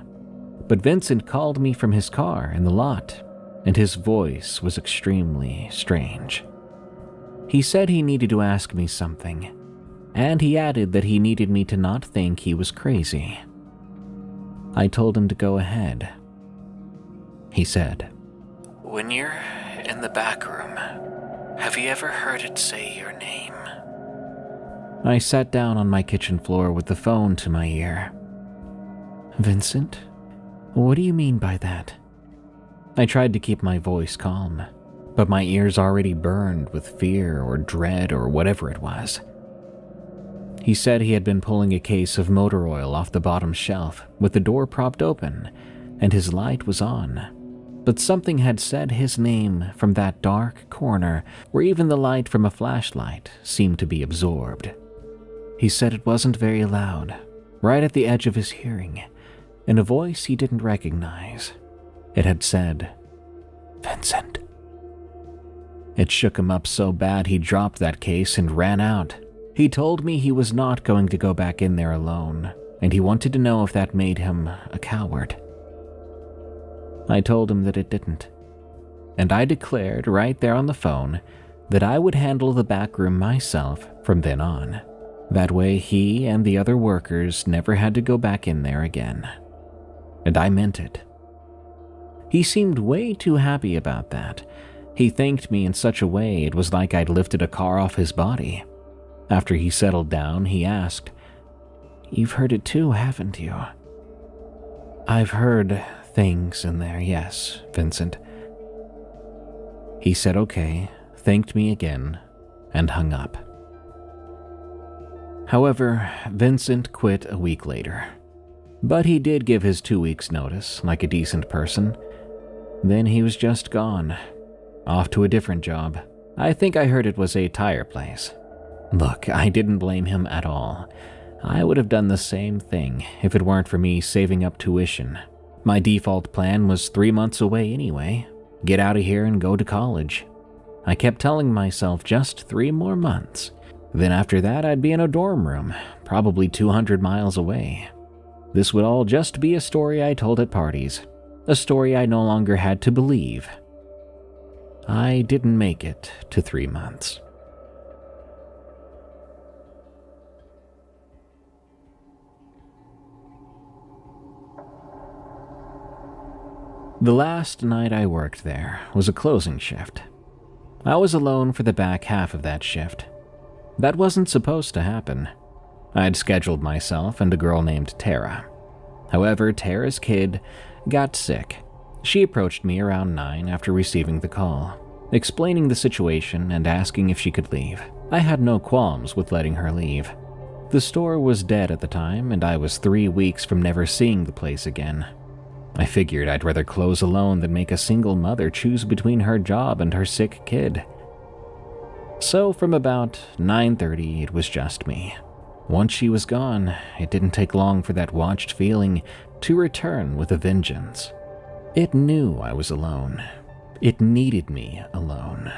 But Vincent called me from his car in the lot, and his voice was extremely strange. He said he needed to ask me something, and he added that he needed me to not think he was crazy. I told him to go ahead. He said, "When you're in the back room, have you ever heard it say your name?" I sat down on my kitchen floor with the phone to my ear. "Vincent, what do you mean by that?" I tried to keep my voice calm, but my ears already burned with fear or dread or whatever it was. He said he had been pulling a case of motor oil off the bottom shelf with the door propped open, and his light was on. But something had said his name from that dark corner where even the light from a flashlight seemed to be absorbed. He said it wasn't very loud, right at the edge of his hearing, in a voice he didn't recognize. It had said, "Vincent." It shook him up so bad he dropped that case and ran out. He told me he was not going to go back in there alone, and he wanted to know if that made him a coward. I told him that it didn't, and I declared right there on the phone that I would handle the back room myself from then on. That way he and the other workers never had to go back in there again. And I meant it. He seemed way too happy about that. He thanked me in such a way it was like I'd lifted a car off his body. After he settled down, he asked, "You've heard it too, haven't you?" "I've heard things in there, yes, Vincent." He said okay, thanked me again, and hung up. However, Vincent quit a week later. But he did give his 2 weeks' notice, like a decent person. Then he was just gone, off to a different job. I think I heard it was a tire place. Look, I didn't blame him at all. I would have done the same thing if it weren't for me saving up tuition. My default plan was 3 months away anyway. Get out of here and go to college. I kept telling myself just 3 more months. Then after that, I'd be in a dorm room, probably 200 miles away. This would all just be a story I told at parties, a story I no longer had to believe. I didn't make it to 3 months. The last night I worked there was a closing shift. I was alone for the back half of that shift. That wasn't supposed to happen. I'd scheduled myself and a girl named Tara. However, Tara's kid got sick. She approached me around 9 after receiving the call, explaining the situation and asking if she could leave. I had no qualms with letting her leave. The store was dead at the time, and I was 3 weeks from never seeing the place again. I figured I'd rather close alone than make a single mother choose between her job and her sick kid. So from about 9:30, it was just me. Once she was gone, it didn't take long for that watched feeling to return with a vengeance. It knew I was alone. It needed me alone.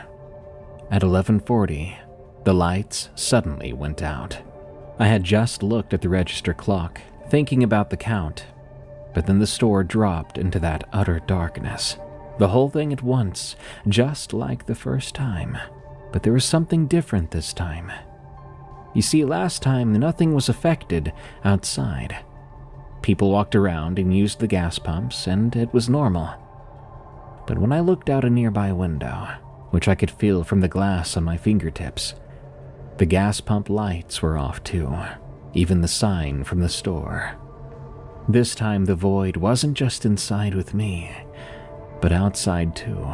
At 11:40, the lights suddenly went out. I had just looked at the register clock, thinking about the count, but then the store dropped into that utter darkness. The whole thing at once, just like the first time. But there was something different this time. You see, last time nothing was affected outside. People walked around and used the gas pumps, and it was normal. But when I looked out a nearby window, which I could feel from the glass on my fingertips, the gas pump lights were off too, even the sign from the store. This time the void wasn't just inside with me, but outside too.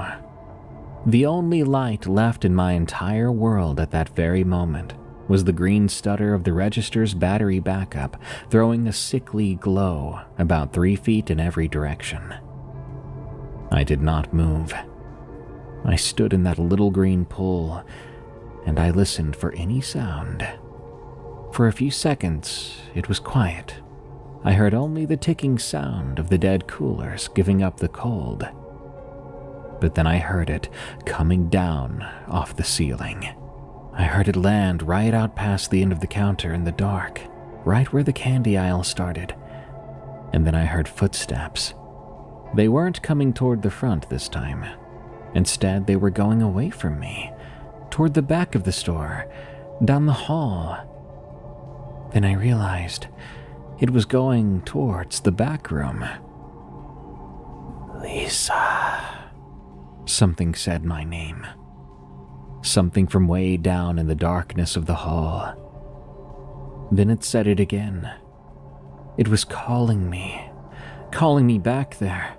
The only light left in my entire world at that very moment was the green stutter of the register's battery backup, throwing a sickly glow about 3 feet in every direction. I did not move. I stood in that little green pool, and I listened for any sound. For a few seconds, it was quiet. I heard only the ticking sound of the dead coolers giving up the cold. but then I heard it coming down off the ceiling. I heard it land right out past the end of the counter in the dark, right where the candy aisle started. And then I heard footsteps. They weren't coming toward the front this time. Instead, they were going away from me, toward the back of the store, down the hall. Then I realized it was going towards the back room. Lisa. Something said my name. Something from way down in the darkness of the hall. Then it said it again. It was calling me back there.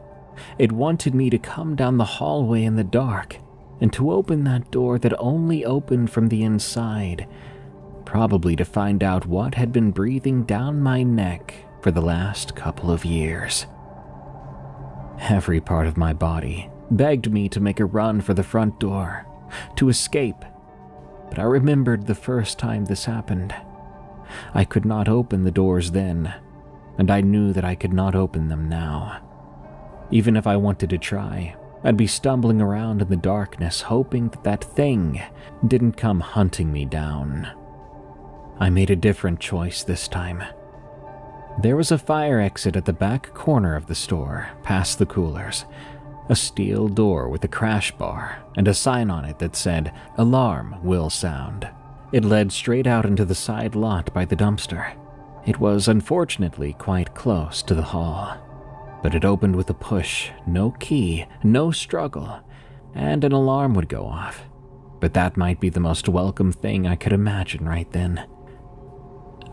It wanted me to come down the hallway in the dark and to open that door that only opened from the inside, probably to find out what had been breathing down my neck for the last couple of years. Every part of my body begged me to make a run for the front door, to escape, but I remembered the first time this happened. I could not open the doors then, and I knew that I could not open them now. Even if I wanted to try, I'd be stumbling around in the darkness hoping that that thing didn't come hunting me down. I made a different choice this time. There was a fire exit at the back corner of the store, past the coolers. A steel door with a crash bar and a sign on it that said, "Alarm will sound." It led straight out into the side lot by the dumpster. It was unfortunately quite close to the hall, but it opened with a push, no key, no struggle, and an alarm would go off. But that might be the most welcome thing I could imagine right then.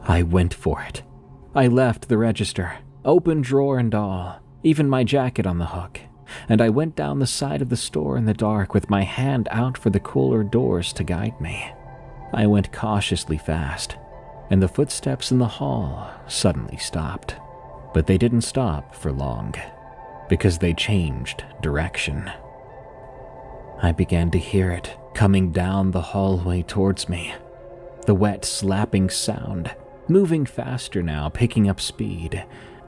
I went for it. I left the register, open drawer and all, even my jacket on the hook, and I went down the side of the store in the dark with my hand out for the cooler doors to guide me. I went cautiously fast, and the footsteps in the hall suddenly stopped. But they didn't stop for long, because they changed direction. I began to hear it coming down the hallway towards me. The wet, slapping sound, moving faster now, picking up speed.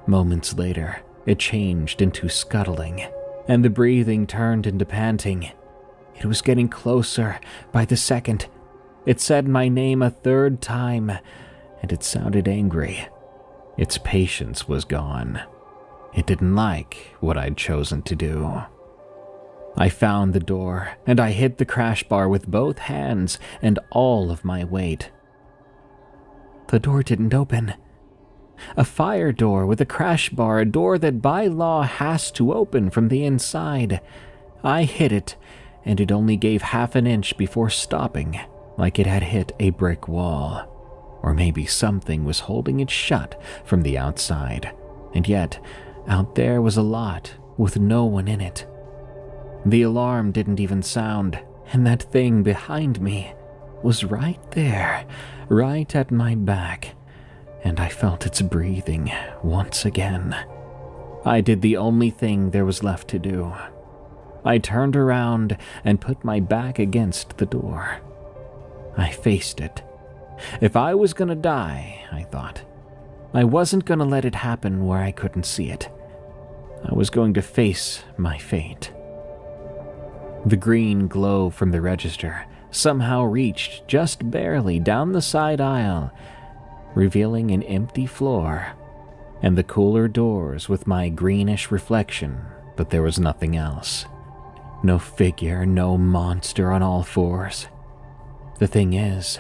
Moments later, it changed into scuttling, and the breathing turned into panting. It was getting closer by the second. It said my name a third time, and it sounded angry. Its patience was gone. It didn't like what I'd chosen to do. I found the door, and I hit the crash bar with both hands and all of my weight. The door didn't open. A fire door with a crash bar, a door that by law has to open from the inside. I hit it, and it only gave half an inch before stopping, like it had hit a brick wall. Or maybe something was holding it shut from the outside, and yet out there was a lot with no one in it. The alarm didn't even sound, and that thing behind me was right there, right at my back, and I felt its breathing once again. I did the only thing there was left to do. I turned around and put my back against the door. I faced it. If I was gonna die, I thought, I wasn't gonna let it happen where I couldn't see it. I was going to face my fate. The green glow from the register somehow reached just barely down the side aisle, revealing an empty floor and the cooler doors with my greenish reflection, but there was nothing else. No figure, no monster on all fours. The thing is,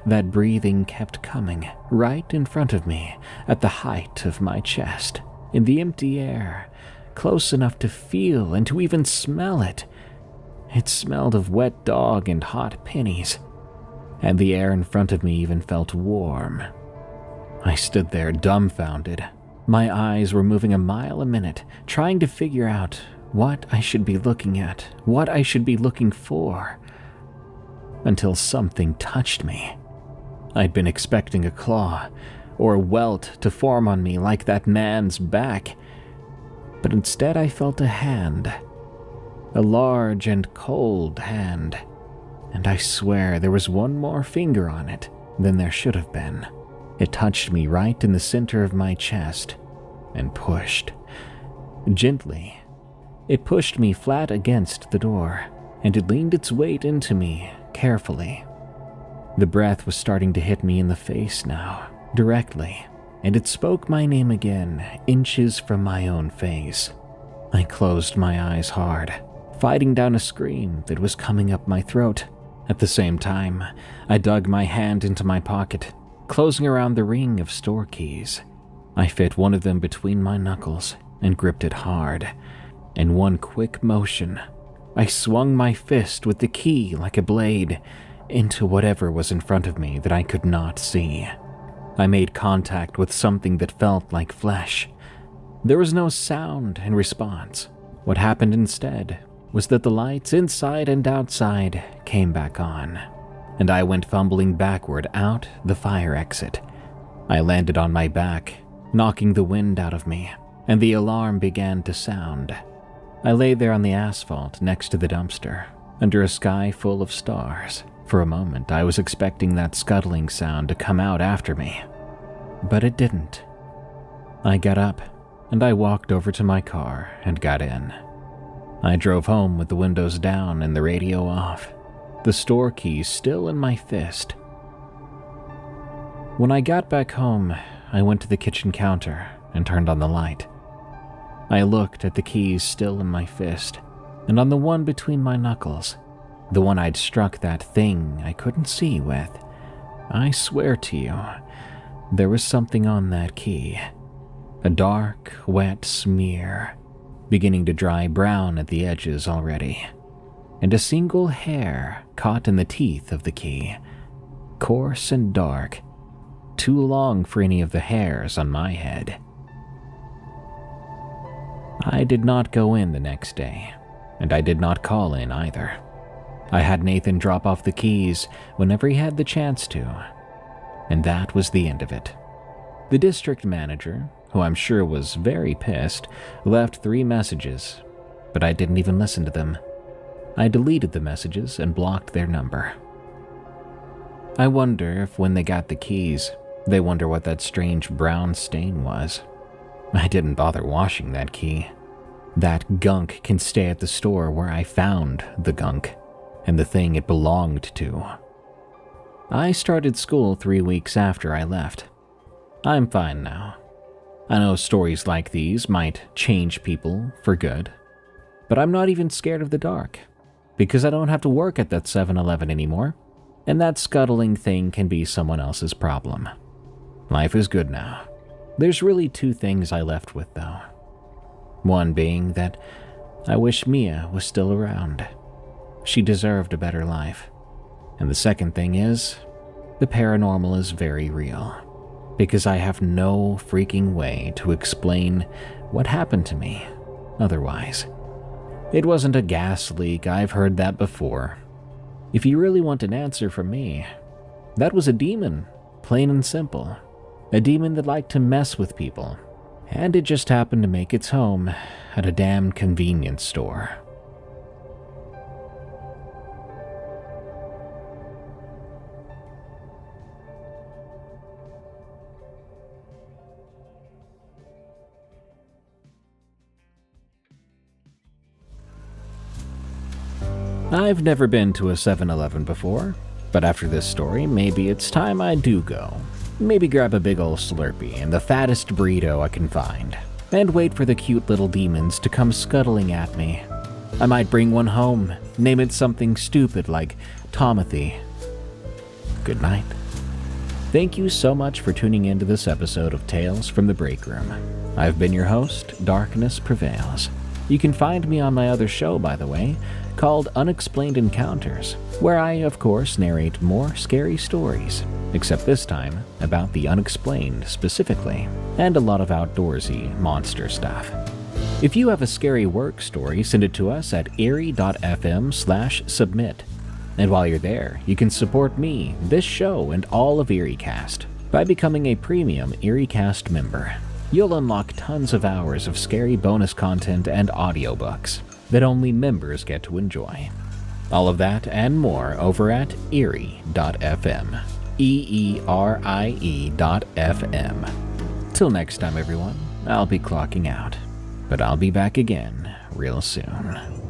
that breathing kept coming right in front of me at the height of my chest, in the empty air, close enough to feel and to even smell it. It smelled of wet dog and hot pennies, and the air in front of me even felt warm. I stood there dumbfounded. My eyes were moving a mile a minute, trying to figure out what I should be looking at, what I should be looking for, until something touched me. I'd been expecting a claw or a welt to form on me like that man's back, but instead I felt a hand, a large and cold hand, and I swear there was one more finger on it than there should have been. It touched me right in the center of my chest and pushed, gently, It pushed me flat against the door, and it leaned its weight into me carefully. The breath was starting to hit me in the face now, directly, and it spoke my name again, inches from my own face. I closed my eyes hard, fighting down a scream that was coming up my throat. At the same time, I dug my hand into my pocket, closing around the ring of store keys. I fit one of them between my knuckles and gripped it hard. In one quick motion, I swung my fist with the key like a blade into whatever was in front of me that I could not see. I made contact with something that felt like flesh. There was no sound in response. What happened instead was that the lights inside and outside came back on, and I went fumbling backward out the fire exit. I landed on my back, knocking the wind out of me, and the alarm began to sound. I lay there on the asphalt next to the dumpster, under a sky full of stars. For a moment, I was expecting that scuttling sound to come out after me, but it didn't. I got up, and I walked over to my car and got in. I drove home with the windows down and the radio off, the store keys still in my fist. When I got back home, I went to the kitchen counter and turned on the light. I looked at the keys still in my fist, and on the one between my knuckles, the one I'd struck that thing I couldn't see with. I swear to you, there was something on that key. A dark, wet smear, beginning to dry brown at the edges already, and a single hair caught in the teeth of the key, coarse and dark, too long for any of the hairs on my head. I did not go in the next day, and I did not call in either. I had Nathan drop off the keys whenever he had the chance to, and that was the end of it. The district manager, who I'm sure was very pissed, left 3 messages, but I didn't even listen to them. I deleted the messages and blocked their number. I wonder if when they got the keys, they wonder what that strange brown stain was. I didn't bother washing that key. That gunk can stay at the store where I found the gunk and the thing it belonged to. I started school 3 weeks after I left. I'm fine now. I know stories like these might change people for good, but I'm not even scared of the dark, because I don't have to work at that 7-Eleven anymore, and that scuttling thing can be someone else's problem. Life is good now. There's really 2 things I left with, though. One being that I wish Mia was still around. She deserved a better life. And the second thing is, the paranormal is very real, because I have no freaking way to explain what happened to me otherwise. It wasn't a gas leak, I've heard that before. If you really want an answer from me, that was a demon, plain and simple. A demon that liked to mess with people, and it just happened to make its home at a damn convenience store. I've never been to a 7-Eleven before, but after this story, maybe it's time I do go. Maybe grab a big ol' Slurpee and the fattest burrito I can find, and wait for the cute little demons to come scuttling at me. I might bring one home, name it something stupid like Tomothy. Good night. Thank you so much for tuning in to this episode of Tales from the Break Room. I've been your host, Darkness Prevails. You can find me on my other show, by the way, called Unexplained Encounters, where I, of course, narrate more scary stories, except this time about the unexplained specifically, and a lot of outdoorsy monster stuff. If you have a scary work story, send it to us at erie.fm/submit. And while you're there, you can support me, this show, and all of EerieCast by becoming a premium EerieCast member. You'll unlock tons of hours of scary bonus content and audiobooks that only members get to enjoy. All of that and more over at erie.fm. EERIE.fm. Till next time, everyone, I'll be clocking out. But I'll be back again real soon.